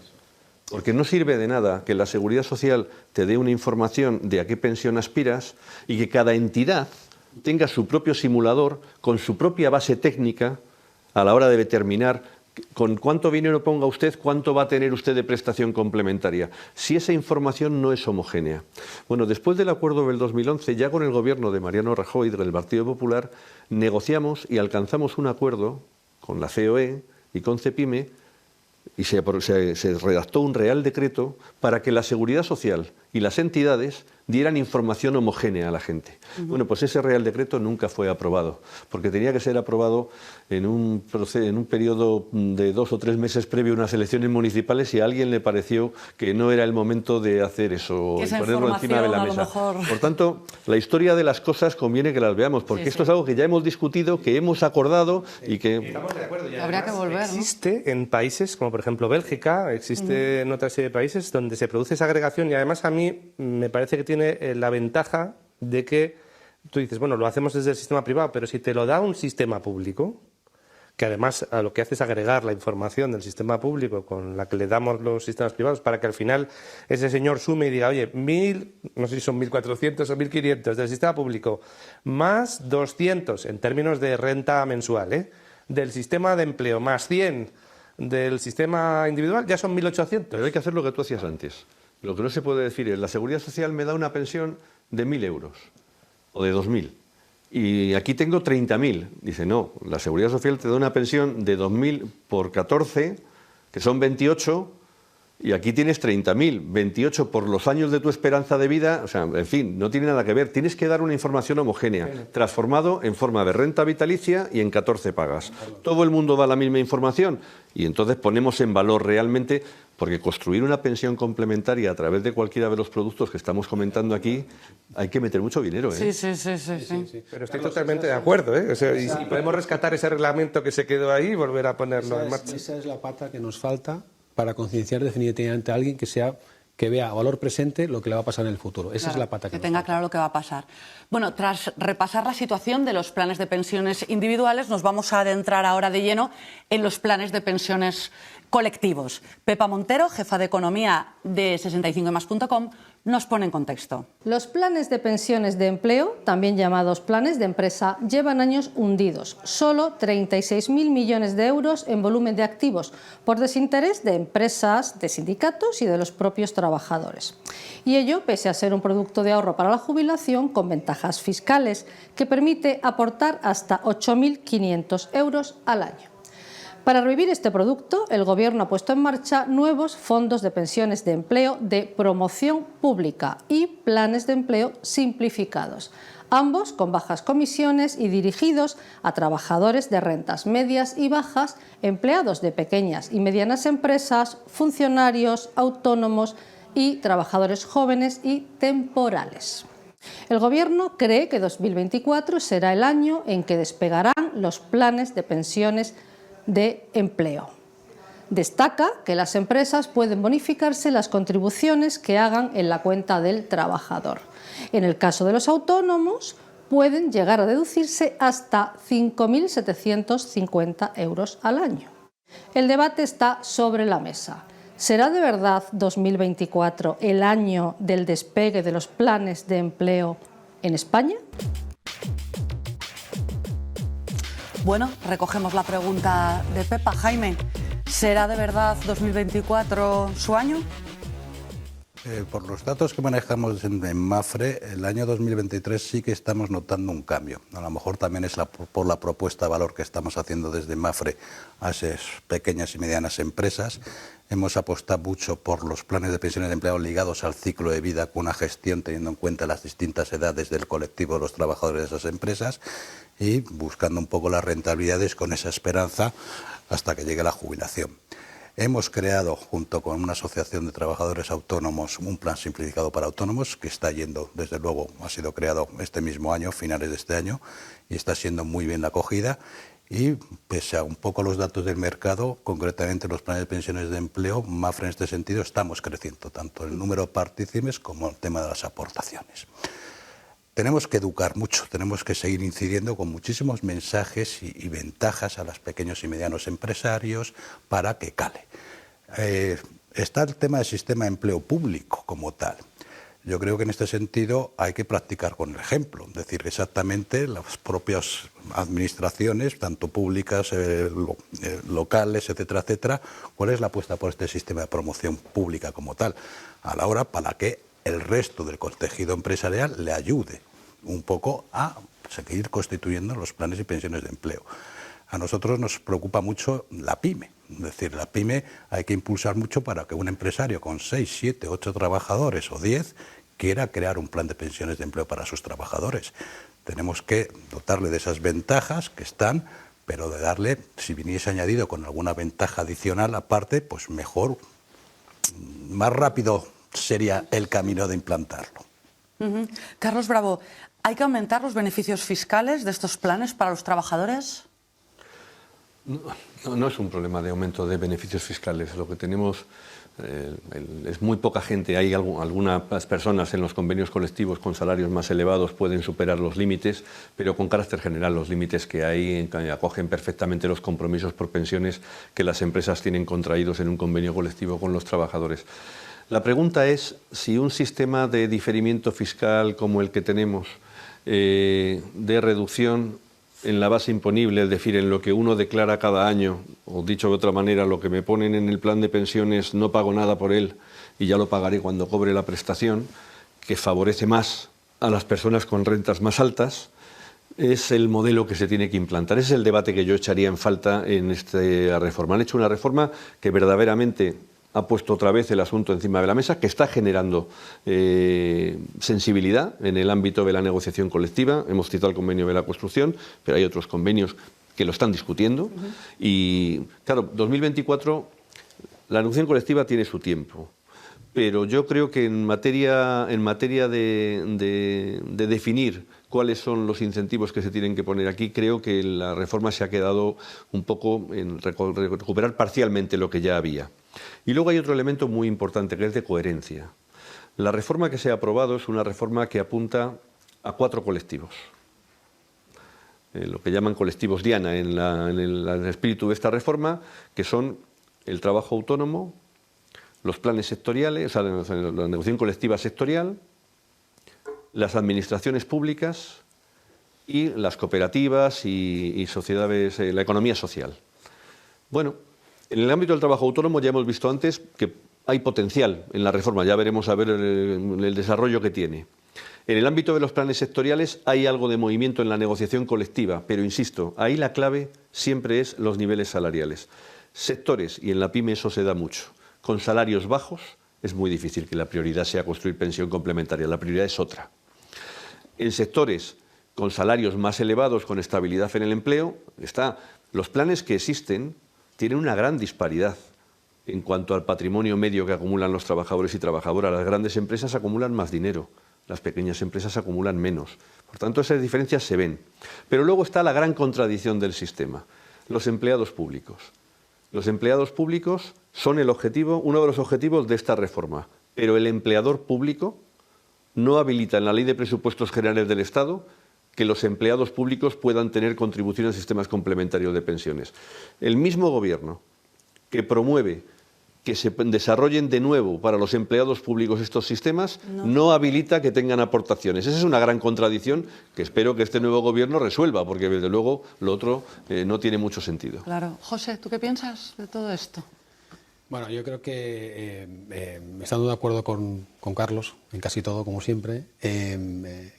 Porque no sirve de nada que la Seguridad Social te dé una información de a qué pensión aspiras y que cada entidad tenga su propio simulador con su propia base técnica a la hora de determinar con cuánto dinero ponga usted, cuánto va a tener usted de prestación complementaria, si esa información no es homogénea. Bueno, después del acuerdo del 2011, ya con el gobierno de Mariano Rajoy, del Partido Popular, negociamos y alcanzamos un acuerdo con la COE y con CEPIME, y se redactó un Real Decreto para que la Seguridad Social y las entidades dieran información homogénea a la gente. Bueno, pues ese Real Decreto nunca fue aprobado, porque tenía que ser aprobado en un periodo de 2 o 3 meses previo a unas elecciones municipales y a alguien le pareció que no era el momento de hacer eso y ponerlo encima de la mesa. Por tanto, la historia de las cosas conviene que las veamos, porque esto es algo que ya hemos discutido, que hemos acordado y que... Estamos de acuerdo. Y habría que volver, ¿no? Existe en países como por ejemplo Bélgica, existe en otra serie de países donde se produce esa agregación y además a mí me parece que tiene la ventaja de que tú dices, bueno, lo hacemos desde el sistema privado, pero si te lo da un sistema público, que además a lo que hace es agregar la información del sistema público con la que le damos los sistemas privados para que al final ese señor sume y diga, oye, 1.000, no sé si son 1.400 o 1.500 del sistema público, más 200 en términos de renta mensual, del sistema de empleo, más 100 del sistema individual, ya son 1.800. Pero hay que hacer lo que tú hacías antes. Lo que no se puede decir es, la Seguridad Social me da una pensión de 1.000 euros o de 2.000 y aquí tengo 30.000. Dice, no, la Seguridad Social te da una pensión de 2.000 por 14, que son 28, y aquí tienes 30.000, 28 por los años de tu esperanza de vida, o sea, en fin, no tiene nada que ver. Tienes que dar una información homogénea, transformado en forma de renta vitalicia y en 14 pagas. Todo el mundo da la misma información y entonces ponemos en valor realmente, porque construir una pensión complementaria a través de cualquiera de los productos que estamos comentando aquí, hay que meter mucho dinero, ¿eh? Sí. Pero estoy totalmente de acuerdo, O sea, y si podemos rescatar ese reglamento que se quedó ahí y volver a ponerlo en marcha. Esa es la pata que nos falta para concienciar definitivamente a alguien que vea a valor presente lo que le va a pasar en el futuro. Esa es la pata que nos tenga falta. claro lo que va a pasar. Bueno, tras repasar la situación de los planes de pensiones individuales, nos vamos a adentrar ahora de lleno en los planes de pensiones colectivos. Pepa Montero, jefa de economía de 65ymas.com, nos pone en contexto. Los planes de pensiones de empleo, también llamados planes de empresa, llevan años hundidos. Solo 36.000 millones de euros en volumen de activos, por desinterés de empresas, de sindicatos y de los propios trabajadores. Y ello pese a ser un producto de ahorro para la jubilación con ventajas fiscales que permite aportar hasta 8.500 euros al año. Para revivir este producto, el Gobierno ha puesto en marcha nuevos fondos de pensiones de empleo de promoción pública y planes de empleo simplificados, ambos con bajas comisiones y dirigidos a trabajadores de rentas medias y bajas, empleados de pequeñas y medianas empresas, funcionarios, autónomos y trabajadores jóvenes y temporales. El Gobierno cree que 2024 será el año en que despegarán los planes de pensiones de empleo. Destaca que las empresas pueden bonificarse las contribuciones que hagan en la cuenta del trabajador. En el caso de los autónomos, pueden llegar a deducirse hasta 5.750 euros al año. El debate está sobre la mesa. ¿Será de verdad 2024 el año del despegue de los planes de empleo en España? Bueno, recogemos la pregunta de Pepa. Jaime, ¿será de verdad 2024 su año? Por los datos que manejamos en Mafre, el año 2023 sí que estamos notando un cambio. A lo mejor también es por la propuesta de valor que estamos haciendo desde Mafre a esas pequeñas y medianas empresas. Hemos apostado mucho por los planes de pensiones de empleo ligados al ciclo de vida con una gestión teniendo en cuenta las distintas edades del colectivo de los trabajadores de esas empresas y buscando un poco las rentabilidades con esa esperanza hasta que llegue la jubilación. Hemos creado, junto con una asociación de trabajadores autónomos, un plan simplificado para autónomos que está yendo, desde luego, ha sido creado este mismo año, finales de este año, y está siendo muy bien acogida. Y pese a un poco los datos del mercado, concretamente los planes de pensiones de empleo, Mafre en este sentido estamos creciendo, tanto el número de partícipes como el tema de las aportaciones. tenemos que educar mucho, tenemos que seguir incidiendo con muchísimos mensajes y ventajas a los pequeños y medianos empresarios para que cale. Está el tema del sistema de empleo público como tal. Yo creo que en este sentido hay que practicar con el ejemplo, es decir, exactamente las propias administraciones, tanto públicas, locales, etcétera, etcétera, cuál es la apuesta por este sistema de promoción pública como tal, a la hora para que el resto del tejido empresarial le ayude un poco a seguir constituyendo los planes y pensiones de empleo. A nosotros nos preocupa mucho la PYME, es decir, la PYME hay que impulsar mucho para que un empresario con 6, 7, 8 trabajadores o 10 quiera crear un plan de pensiones de empleo para sus trabajadores. Tenemos que dotarle de esas ventajas que están, pero de darle, si viniese añadido con alguna ventaja adicional aparte, pues mejor, más rápido sería el camino de implantarlo. Carlos Bravo, ¿hay que aumentar los beneficios fiscales de estos planes para los trabajadores? No es un problema de aumento de beneficios fiscales. Lo que tenemos es muy poca gente. Hay algunas personas en los convenios colectivos con salarios más elevados pueden superar los límites, pero con carácter general los límites que hay acogen perfectamente los compromisos por pensiones que las empresas tienen contraídos en un convenio colectivo con los trabajadores. La pregunta es si un sistema de diferimiento fiscal como el que tenemos, de reducción en la base imponible, es decir, en lo que uno declara cada año, o dicho de otra manera, lo que me ponen en el plan de pensiones no pago nada por él y ya lo pagaré cuando cobre la prestación, que favorece más a las personas con rentas más altas, es el modelo que se tiene que implantar. Ese es el debate que yo echaría en falta en esta reforma. Han hecho una reforma que verdaderamente ha puesto otra vez el asunto encima de la mesa, que está generando sensibilidad en el ámbito de la negociación colectiva. Hemos citado el convenio de la construcción, pero hay otros convenios que lo están discutiendo. Y claro, 2024, la negociación colectiva tiene su tiempo, pero yo creo que en materia de definir cuáles son los incentivos que se tienen que poner aquí, creo que la reforma se ha quedado un poco en recuperar parcialmente lo que ya había. Y luego hay otro elemento muy importante, que es de coherencia. La reforma que se ha aprobado es una reforma que apunta a 4 colectivos. Lo que llaman colectivos Diana en el espíritu de esta reforma, que son el trabajo autónomo, los planes sectoriales, o sea, la negociación colectiva sectorial, las administraciones públicas y las cooperativas y sociedades, la economía social. Bueno, en el ámbito del trabajo autónomo ya hemos visto antes que hay potencial en la reforma, ya veremos a ver el desarrollo que tiene. En el ámbito de los planes sectoriales hay algo de movimiento en la negociación colectiva, pero insisto, ahí la clave siempre es los niveles salariales. Sectores, y en la PYME eso se da mucho, con salarios bajos es muy difícil que la prioridad sea construir pensión complementaria, la prioridad es otra. En sectores con salarios más elevados, con estabilidad en el empleo, los planes que existen tienen una gran disparidad en cuanto al patrimonio medio que acumulan los trabajadores y trabajadoras. Las grandes empresas acumulan más dinero, las pequeñas empresas acumulan menos. Por tanto, esas diferencias se ven. Pero luego está la gran contradicción del sistema, los empleados públicos. Los empleados públicos son uno de los objetivos de esta reforma, pero el empleador público no habilita en la Ley de Presupuestos Generales del Estado que los empleados públicos puedan tener contribuciones a sistemas complementarios de pensiones. El mismo gobierno que promueve que se desarrollen de nuevo para los empleados públicos estos sistemas no habilita que tengan aportaciones. Esa es una gran contradicción que espero que este nuevo gobierno resuelva, porque desde luego lo otro no tiene mucho sentido. Claro. José, ¿tú qué piensas de todo esto? Bueno, yo creo que, estando de acuerdo con Carlos en casi todo, como siempre,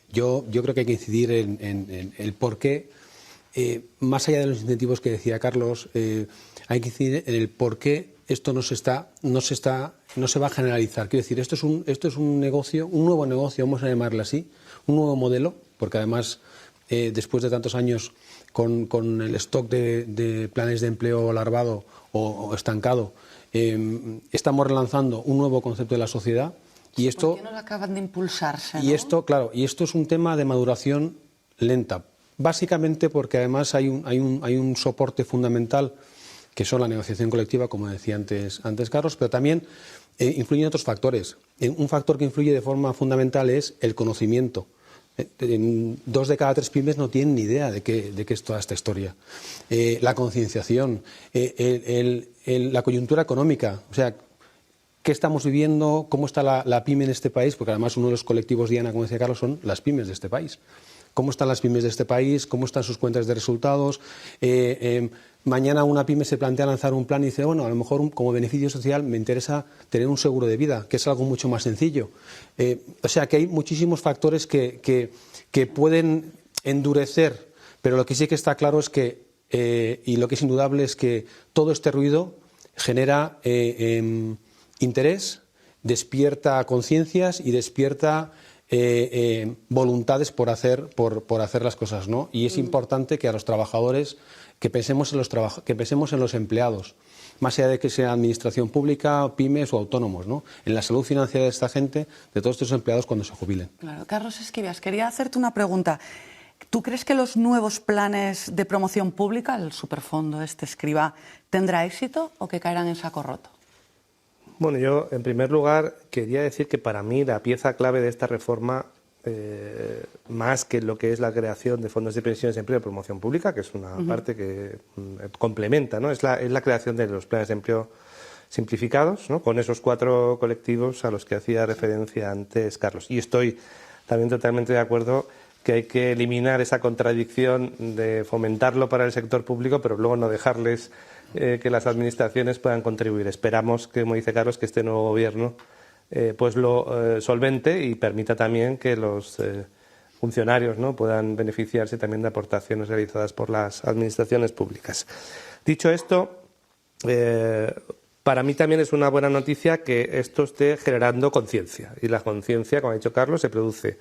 yo creo que hay que incidir en el por qué, más allá de los incentivos que decía Carlos, hay que incidir en el por qué esto no se va a generalizar. Quiero decir, esto es un negocio, un nuevo negocio, vamos a llamarlo así, un nuevo modelo, porque además, después de tantos años con el stock de planes de empleo larvado o estancado, estamos relanzando un nuevo concepto de la sociedad y esto. ¿Por qué no acaban de impulsarse? Y esto, claro, y esto es un tema de maduración lenta, básicamente porque además hay un soporte fundamental que son la negociación colectiva, como decía antes Carlos, pero también influyen otros factores. Un factor que influye de forma fundamental es el conocimiento 2 de cada 3 pymes no tienen ni idea de qué es toda esta historia. La concienciación, la coyuntura económica, o sea, qué estamos viviendo, cómo está la pyme en este país, porque además uno de los colectivos, Diana, como decía Carlos, son las pymes de este país. ¿Cómo están las pymes de este país? ¿Cómo están sus cuentas de resultados? Mañana una pyme se plantea lanzar un plan y dice, bueno, a lo mejor como beneficio social me interesa tener un seguro de vida, que es algo mucho más sencillo. O sea, que hay muchísimos factores que pueden endurecer, pero lo que sí que está claro es que, y lo que es indudable es que todo este ruido genera interés, despierta conciencias y despierta voluntades por hacer las cosas, ¿no? Y es importante que a los trabajadores que pensemos en los empleados, más allá de que sea administración pública, pymes o autónomos, ¿no? En la salud financiera de esta gente, de todos estos empleados cuando se jubilen. Claro. Carlos Esquivias, quería hacerte una pregunta. ¿Tú crees que los nuevos planes de promoción pública, el superfondo Escrivá, tendrá éxito o que caerán en saco roto? Bueno, yo en primer lugar quería decir que para mí la pieza clave de esta reforma, más que lo que es la creación de fondos de pensiones de empleo de promoción pública, que es una parte que complementa, ¿no? Es la creación de los planes de empleo simplificados, ¿no? Con esos 4 colectivos a los que hacía referencia antes Carlos. Y estoy también totalmente de acuerdo que hay que eliminar esa contradicción de fomentarlo para el sector público, pero luego no dejarles que las administraciones puedan contribuir. Esperamos que, como dice Carlos, que este nuevo gobierno pues lo solvente y permita también que los funcionarios, ¿no?, puedan beneficiarse también de aportaciones realizadas por las administraciones públicas. Dicho esto, para mí también es una buena noticia que esto esté generando conciencia. Y la conciencia, como ha dicho Carlos, se produce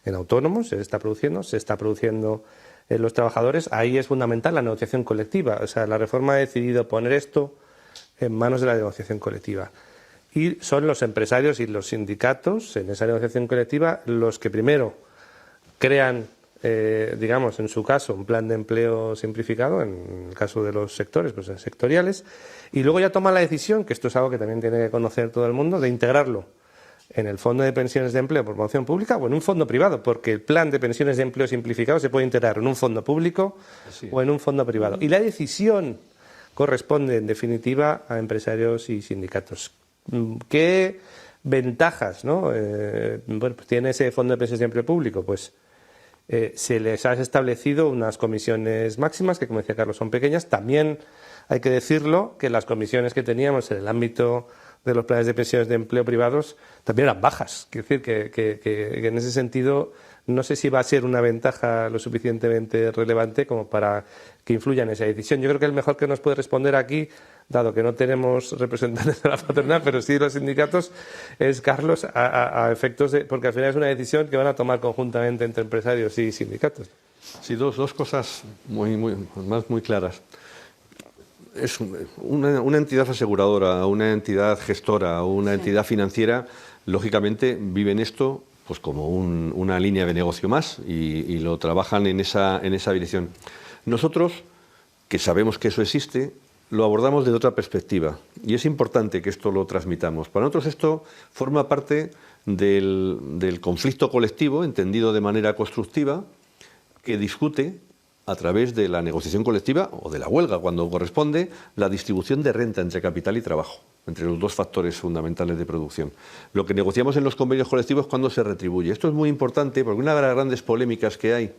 en autónomos, se está produciendo en los trabajadores. Ahí es fundamental la negociación colectiva. O sea, la reforma ha decidido poner esto en manos de la negociación colectiva. Y son los empresarios y los sindicatos en esa negociación colectiva los que primero crean, digamos, en su caso, un plan de empleo simplificado, en el caso de los sectores, pues en sectoriales, y luego ya toman la decisión, que esto es algo que también tiene que conocer todo el mundo, de integrarlo en el Fondo de Pensiones de Empleo por Promoción Pública o en un fondo privado, porque el plan de pensiones de empleo simplificado se puede integrar en un fondo público o en un fondo privado. Y la decisión corresponde, en definitiva, a empresarios y sindicatos. ¿Qué ventajas, ¿no? Bueno, pues tiene ese Fondo de Pensiones de Empleo Público? Pues se les ha establecido unas comisiones máximas que, como decía Carlos, son pequeñas. También hay que decirlo que las comisiones que teníamos en el ámbito de los planes de pensiones de empleo privados también eran bajas. Quiero decir que en ese sentido no sé si va a ser una ventaja lo suficientemente relevante como para que influya en esa decisión. Yo creo que el mejor que nos puede responder aquí, dado que no tenemos representantes de la patronal, pero sí de los sindicatos, es Carlos, a efectos de, porque al final es una decisión que van a tomar conjuntamente entre empresarios y sindicatos. Sí, dos cosas muy claras. Es una entidad aseguradora, una entidad gestora, una entidad financiera, lógicamente viven esto pues como una línea de negocio más y lo trabajan en esa dirección. Nosotros, que sabemos que eso existe, lo abordamos desde otra perspectiva y es importante que esto lo transmitamos. Para nosotros esto forma parte del conflicto colectivo, entendido de manera constructiva, que discute a través de la negociación colectiva o de la huelga, cuando corresponde, la distribución de renta entre capital y trabajo, entre los 2 factores fundamentales de producción. Lo que negociamos en los convenios colectivos es cuando se retribuye. Esto es muy importante porque una de las grandes polémicas que hay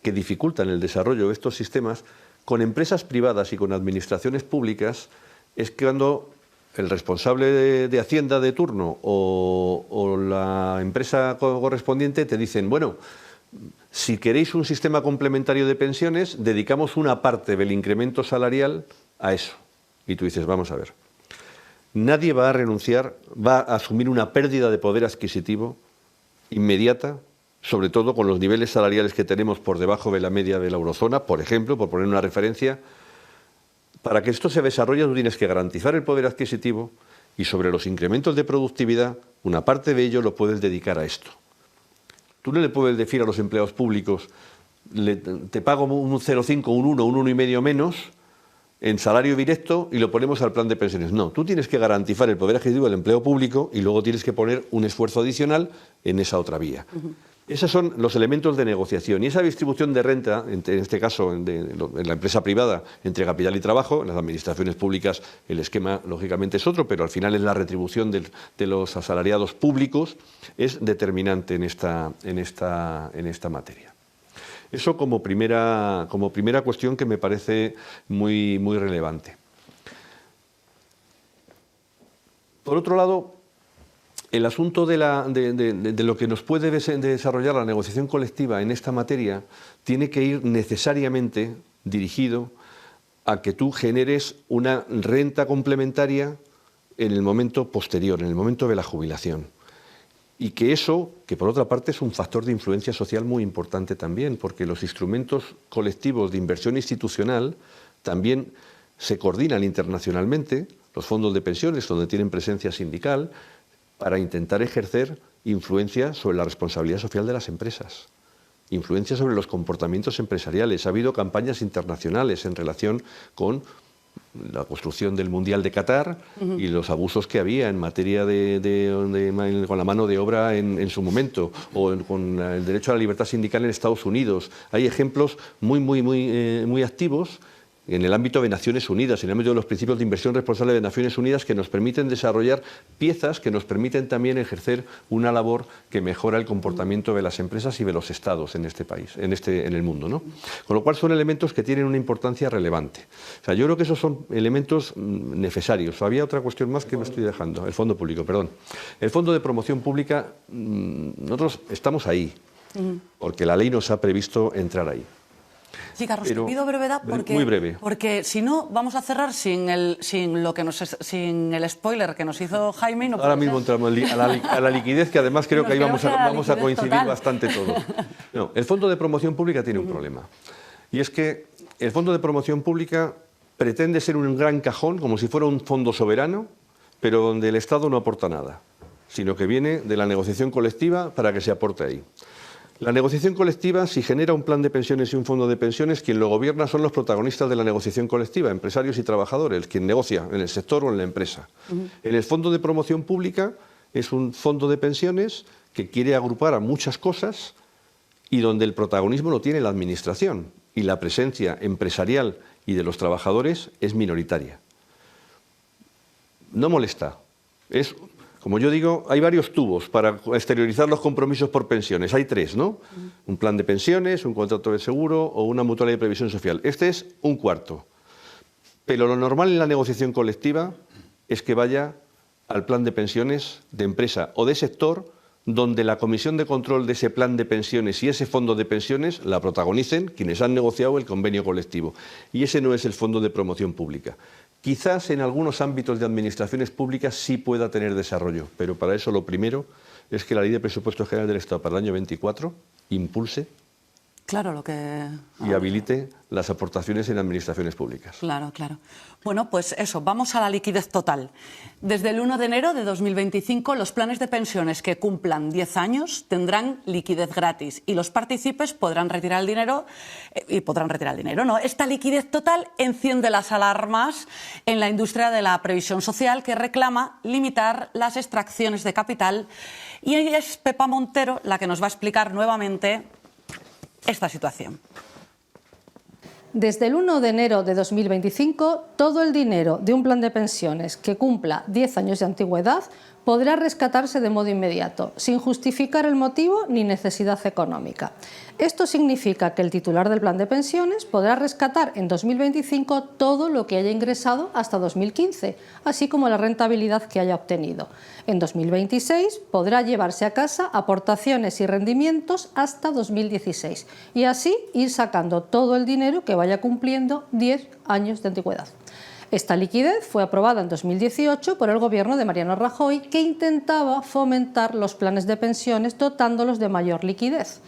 que dificultan el desarrollo de estos sistemas con empresas privadas y con administraciones públicas es que cuando el responsable de Hacienda de turno o la empresa correspondiente te dicen, bueno, si queréis un sistema complementario de pensiones, dedicamos una parte del incremento salarial a eso. Y tú dices, vamos a ver, nadie va a renunciar, va a asumir una pérdida de poder adquisitivo inmediata, sobre todo con los niveles salariales que tenemos por debajo de la media de la eurozona, por ejemplo, por poner una referencia. Para que esto se desarrolle, tú tienes que garantizar el poder adquisitivo y sobre los incrementos de productividad, una parte de ello lo puedes dedicar a esto. Tú no le puedes decir a los empleados públicos, te pago un 0,5, un 1, un 1,5 menos, en salario directo y lo ponemos al plan de pensiones. No, tú tienes que garantizar el poder adquisitivo del empleo público y luego tienes que poner un esfuerzo adicional en esa otra vía. Esos son los elementos de negociación. Y esa distribución de renta, en este caso en la empresa privada, entre capital y trabajo, en las administraciones públicas el esquema lógicamente es otro, pero al final es la retribución de los asalariados públicos, es determinante en esta materia. Eso como primera cuestión que me parece muy, muy relevante. Por otro lado, el asunto de lo que nos puede desarrollar la negociación colectiva en esta materia tiene que ir necesariamente dirigido a que tú generes una renta complementaria en el momento posterior, en el momento de la jubilación. Y que eso, que por otra parte es un factor de influencia social muy importante también, porque los instrumentos colectivos de inversión institucional también se coordinan internacionalmente, los fondos de pensiones donde tienen presencia sindical, para intentar ejercer influencia sobre la responsabilidad social de las empresas, influencia sobre los comportamientos empresariales. Ha habido campañas internacionales en relación con la construcción del Mundial de Qatar y los abusos que había en materia con la mano de obra en su momento, o con el derecho a la libertad sindical en Estados Unidos. Hay ejemplos muy activos en el ámbito de Naciones Unidas, en el ámbito de los principios de inversión responsable de Naciones Unidas, que nos permiten desarrollar piezas que nos permiten también ejercer una labor que mejora el comportamiento de las empresas y de los estados en este país, en el mundo, ¿no? Con lo cual son elementos que tienen una importancia relevante. O sea, yo creo que esos son elementos necesarios. Había otra cuestión más que me estoy dejando, el fondo público, perdón. El fondo de promoción pública, nosotros estamos ahí, porque la ley nos ha previsto entrar ahí. Sí, Carlos, te pido brevedad porque, muy breve. Porque si no vamos a cerrar sin el spoiler que nos hizo Jaime. No ahora mismo entramos a la liquidez, que además creo que ahí vamos a coincidir total. Bastante todos. No, el Fondo de Promoción Pública tiene un problema. Y es que el Fondo de Promoción Pública pretende ser un gran cajón, como si fuera un fondo soberano, pero donde el Estado no aporta nada, sino que viene de la negociación colectiva para que se aporte ahí. La negociación colectiva, si genera un plan de pensiones y un fondo de pensiones, quien lo gobierna son los protagonistas de la negociación colectiva, empresarios y trabajadores, quien negocia en el sector o en la empresa. En el fondo de promoción pública es un fondo de pensiones que quiere agrupar a muchas cosas y donde el protagonismo lo tiene la administración y la presencia empresarial y de los trabajadores es minoritaria. No molesta. Es, como yo digo, hay varios tubos para exteriorizar los compromisos por pensiones. Hay tres, ¿no? Un plan de pensiones, un contrato de seguro o una mutualidad de previsión social. Este es un cuarto. Pero lo normal en la negociación colectiva es que vaya al plan de pensiones de empresa o de sector, donde la comisión de control de ese plan de pensiones y ese fondo de pensiones la protagonicen quienes han negociado el convenio colectivo. Y ese no es el fondo de promoción pública. Quizás en algunos ámbitos de administraciones públicas sí pueda tener desarrollo, pero para eso lo primero es que la Ley de Presupuestos Generales del Estado para el año 24 impulse y habilite las aportaciones en administraciones públicas. Claro, claro. Bueno, pues eso, vamos a la liquidez total. Desde el 1 de enero de 2025, los planes de pensiones que cumplan 10 años tendrán liquidez gratis y los partícipes podrán retirar el dinero ¿no? Esta liquidez total enciende las alarmas en la industria de la previsión social, que reclama limitar las extracciones de capital, y es Pepa Montero la que nos va a explicar nuevamente esta situación. Desde el 1 de enero de 2025, todo el dinero de un plan de pensiones que cumpla 10 años de antigüedad podrá rescatarse de modo inmediato, sin justificar el motivo ni necesidad económica. Esto significa que el titular del plan de pensiones podrá rescatar en 2025 todo lo que haya ingresado hasta 2015, así como la rentabilidad que haya obtenido. En 2026 podrá llevarse a casa aportaciones y rendimientos hasta 2016 y así ir sacando todo el dinero que vaya cumpliendo 10 años de antigüedad. Esta liquidez fue aprobada en 2018 por el gobierno de Mariano Rajoy, que intentaba fomentar los planes de pensiones dotándolos de mayor liquidez.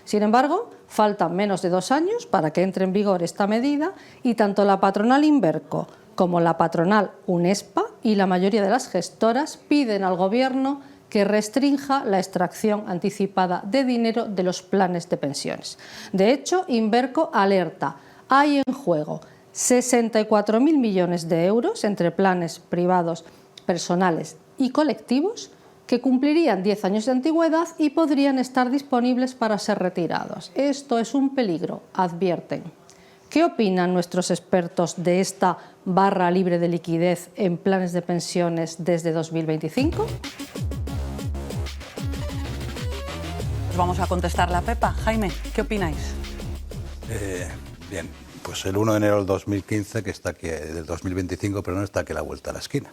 Sin embargo, faltan menos de 2 años para que entre en vigor esta medida y tanto la patronal Inverco como la patronal Unespa y la mayoría de las gestoras piden al gobierno que restrinja la extracción anticipada de dinero de los planes de pensiones. De hecho, Inverco alerta: hay en juego 64.000 millones de euros entre planes privados, personales y colectivos que cumplirían 10 años de antigüedad y podrían estar disponibles para ser retirados. Esto es un peligro, advierten. ¿Qué opinan nuestros expertos de esta barra libre de liquidez en planes de pensiones desde 2025? Pues vamos a contestar la Pepa. Jaime, ¿qué opináis? Bien, pues el 1 de enero del 2015, que está aquí, del 2025, pero no está aquí a la vuelta a la esquina.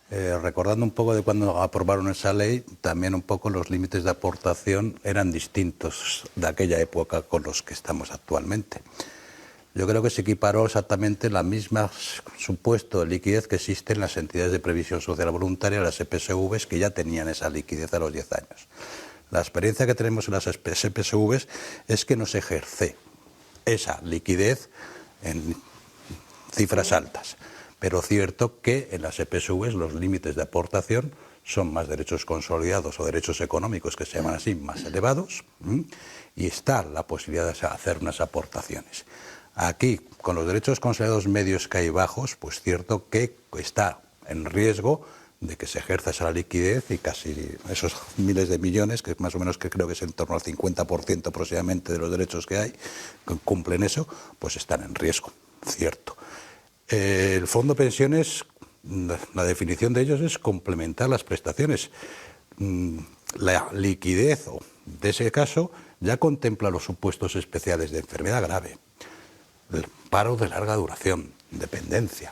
Recordando un poco de cuando aprobaron esa ley, también un poco los límites de aportación eran distintos de aquella época con los que estamos actualmente. Yo creo que se equiparó exactamente la misma supuesto de liquidez que existe en las entidades de previsión social voluntaria, las EPSVs, que ya tenían esa liquidez a los 10 años. La experiencia que tenemos en las EPSVs es que no se ejerce esa liquidez en cifras altas. Pero cierto que en las EPSVs los límites de aportación son más derechos consolidados o derechos económicos, que se llaman así, más elevados, y está la posibilidad de hacer unas aportaciones. Aquí, con los derechos consolidados medios que hay bajos, pues cierto que está en riesgo de que se ejerza esa liquidez y casi esos miles de millones, que más o menos que creo que es en torno al 50% aproximadamente de los derechos que hay, que cumplen eso, pues están en riesgo, cierto. El fondo pensiones, la definición de ellos es complementar las prestaciones. La liquidez de ese caso ya contempla los supuestos especiales de enfermedad grave, el paro de larga duración, dependencia.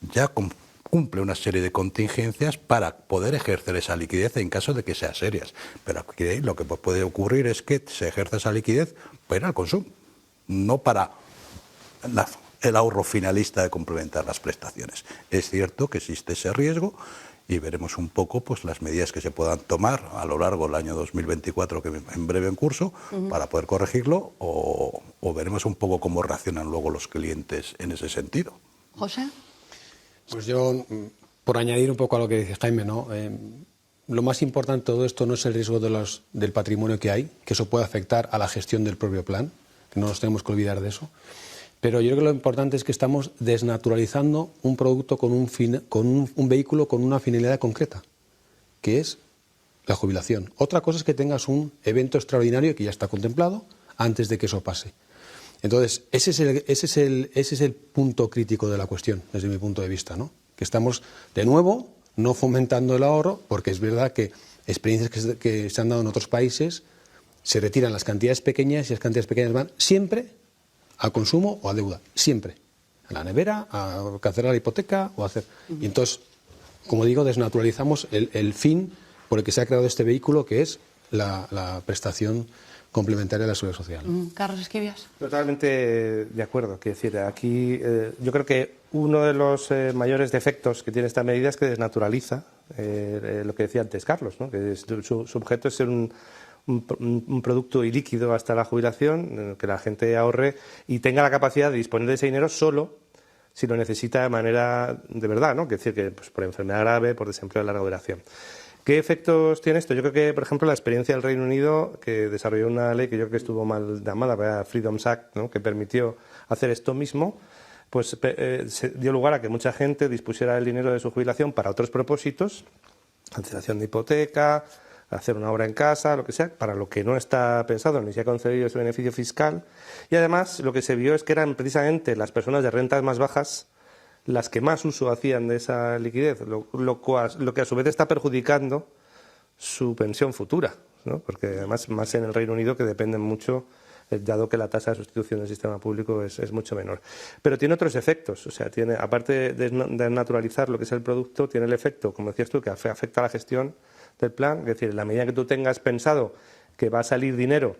Ya cumple una serie de contingencias para poder ejercer esa liquidez en caso de que sean serias. Pero aquí lo que puede ocurrir es que se ejerza esa liquidez para el consumo, no para el ahorro finalista de complementar las prestaciones. Es cierto que existe ese riesgo y veremos un poco pues las medidas que se puedan tomar a lo largo del año 2024, que en breve en curso, para poder corregirlo, o veremos un poco cómo reaccionan luego los clientes en ese sentido. José. Pues yo, por añadir un poco a lo que dice Jaime, ¿no? Lo más importante de todo esto no es el riesgo del patrimonio que hay, que eso puede afectar a la gestión del propio plan, que no nos tenemos que olvidar de eso. Pero yo creo que lo importante es que estamos desnaturalizando un producto con un vehículo con una finalidad concreta, que es la jubilación. Otra cosa es que tengas un evento extraordinario que ya está contemplado antes de que eso pase. Entonces, ese es el punto crítico de la cuestión, desde mi punto de vista, ¿no? Que estamos, de nuevo, no fomentando el ahorro, porque es verdad que experiencias que se han dado en otros países, se retiran las cantidades pequeñas y las cantidades pequeñas van siempre a consumo o a deuda, siempre. A la nevera, a cancelar la hipoteca o a hacer... Y entonces, como digo, desnaturalizamos el fin por el que se ha creado este vehículo, que es la prestación complementaria de la seguridad social. Carlos Esquivias. Totalmente de acuerdo. Quiero decir, aquí yo creo que uno de los mayores defectos que tiene esta medida es que desnaturaliza lo que decía antes Carlos, ¿no? Que su objeto es ser un producto ilíquido hasta la jubilación, que la gente ahorre y tenga la capacidad de disponer de ese dinero solo si lo necesita de manera de verdad, ¿no? Es decir, que pues, por enfermedad grave, por desempleo de larga duración. ¿Qué efectos tiene esto? Yo creo que, por ejemplo, la experiencia del Reino Unido, que desarrolló una ley que yo creo que estuvo mal llamada, la Freedoms Act, ¿no? Que permitió hacer esto mismo, pues se dio lugar a que mucha gente dispusiera el dinero de su jubilación para otros propósitos, cancelación de hipoteca, hacer una obra en casa, lo que sea, para lo que no está pensado ni se ha concedido ese beneficio fiscal. Y además lo que se vio es que eran precisamente las personas de rentas más bajas las que más uso hacían de esa liquidez, lo que a su vez está perjudicando su pensión futura, ¿no? Porque además más en el Reino Unido, que dependen mucho, dado que la tasa de sustitución del sistema público es mucho menor. Pero tiene otros efectos, o sea, tiene, aparte de naturalizar lo que es el producto, tiene el efecto, como decías tú, que afecta a la gestión del plan, es decir, en la medida que tú tengas pensado que va a salir dinero,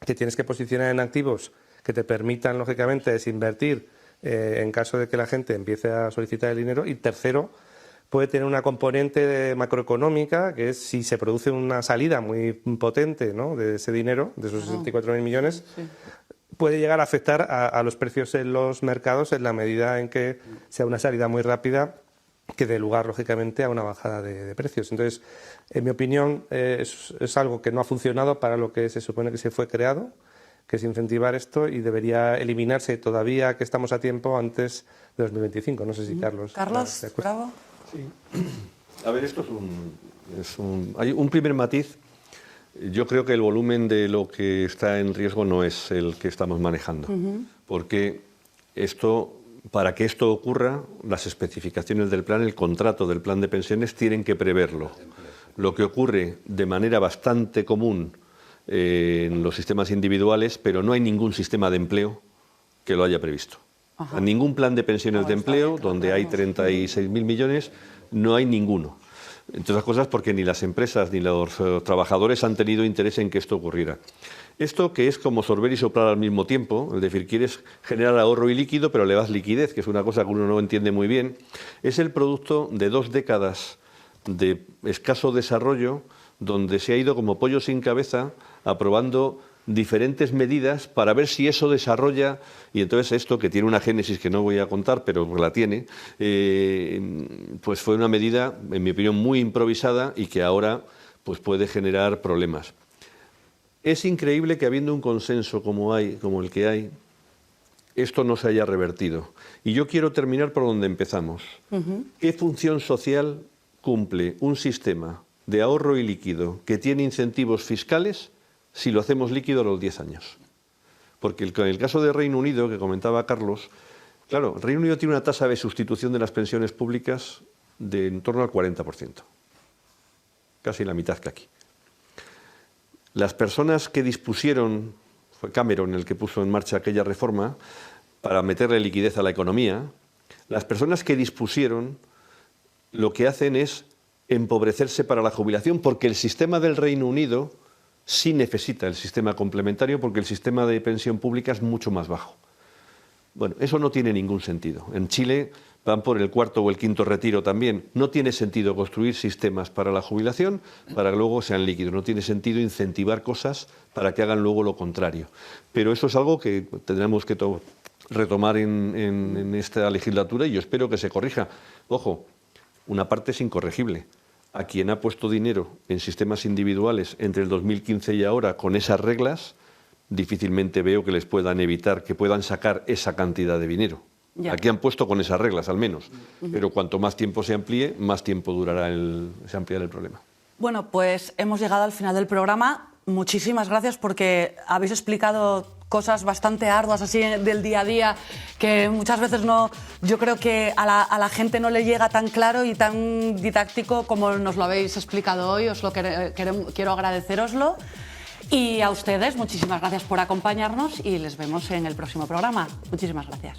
que tienes que posicionar en activos que te permitan, lógicamente, desinvertir en caso de que la gente empiece a solicitar el dinero. Y tercero, puede tener una componente macroeconómica, que es si se produce una salida muy potente, ¿no? De ese dinero, de esos 64.000 millones, puede llegar a afectar a los precios en los mercados en la medida en que sea una salida muy rápida que dé lugar, lógicamente, a una bajada de precios. Entonces, en mi opinión, es algo que no ha funcionado para lo que se supone que se fue creado, que es incentivar esto y debería eliminarse todavía que estamos a tiempo antes de 2025. No sé si Carlos... Carlos, bravo. Sí. A ver, esto hay un primer matiz. Yo creo que el volumen de lo que está en riesgo no es el que estamos manejando, porque para que esto ocurra, las especificaciones del plan, el contrato del plan de pensiones tienen que preverlo. Lo que ocurre de manera bastante común en los sistemas individuales, pero no hay ningún sistema de empleo que lo haya previsto. En ningún plan de pensiones de empleo, donde hay 36.000 millones, no hay ninguno. Entre otras cosas porque ni las empresas ni los trabajadores han tenido interés en que esto ocurriera. Esto que es como sorber y soplar al mismo tiempo, es decir, quieres generar ahorro y líquido, pero le das liquidez, que es una cosa que uno no entiende muy bien, es el producto de 2 décadas de escaso desarrollo, donde se ha ido como pollo sin cabeza aprobando diferentes medidas para ver si eso desarrolla, y entonces esto, que tiene una génesis que no voy a contar, pero la tiene, pues fue una medida, en mi opinión, muy improvisada y que ahora pues puede generar problemas. Es increíble que habiendo un consenso como el que hay, esto no se haya revertido. Y yo quiero terminar por donde empezamos. ¿Qué función social cumple un sistema de ahorro y líquido que tiene incentivos fiscales si lo hacemos líquido a los 10 años? Porque en el caso de Reino Unido, que comentaba Carlos, claro, Reino Unido tiene una tasa de sustitución de las pensiones públicas de en torno al 40%, casi la mitad que aquí. Las personas que dispusieron, fue Cameron el que puso en marcha aquella reforma para meterle liquidez a la economía, las personas que dispusieron lo que hacen es empobrecerse para la jubilación, porque el sistema del Reino Unido sí necesita el sistema complementario, porque el sistema de pensión pública es mucho más bajo. Bueno, eso no tiene ningún sentido. En Chile van por el 4º o el 5º retiro también. No tiene sentido construir sistemas para la jubilación para que luego sean líquidos. No tiene sentido incentivar cosas para que hagan luego lo contrario. Pero eso es algo que tendremos que retomar en esta legislatura y yo espero que se corrija. Ojo, una parte es incorregible. A quien ha puesto dinero en sistemas individuales entre el 2015 y ahora con esas reglas, difícilmente veo que les puedan evitar que puedan sacar esa cantidad de dinero. Ya. Aquí han puesto con esas reglas, al menos. Pero cuanto más tiempo se amplíe, más tiempo durará se ampliará el problema. Bueno, pues hemos llegado al final del programa. Muchísimas gracias porque habéis explicado cosas bastante arduas así del día a día que muchas veces yo creo que a la gente no le llega tan claro y tan didáctico como nos lo habéis explicado hoy. Quiero agradeceroslo. Y a ustedes, muchísimas gracias por acompañarnos y les vemos en el próximo programa. Muchísimas gracias.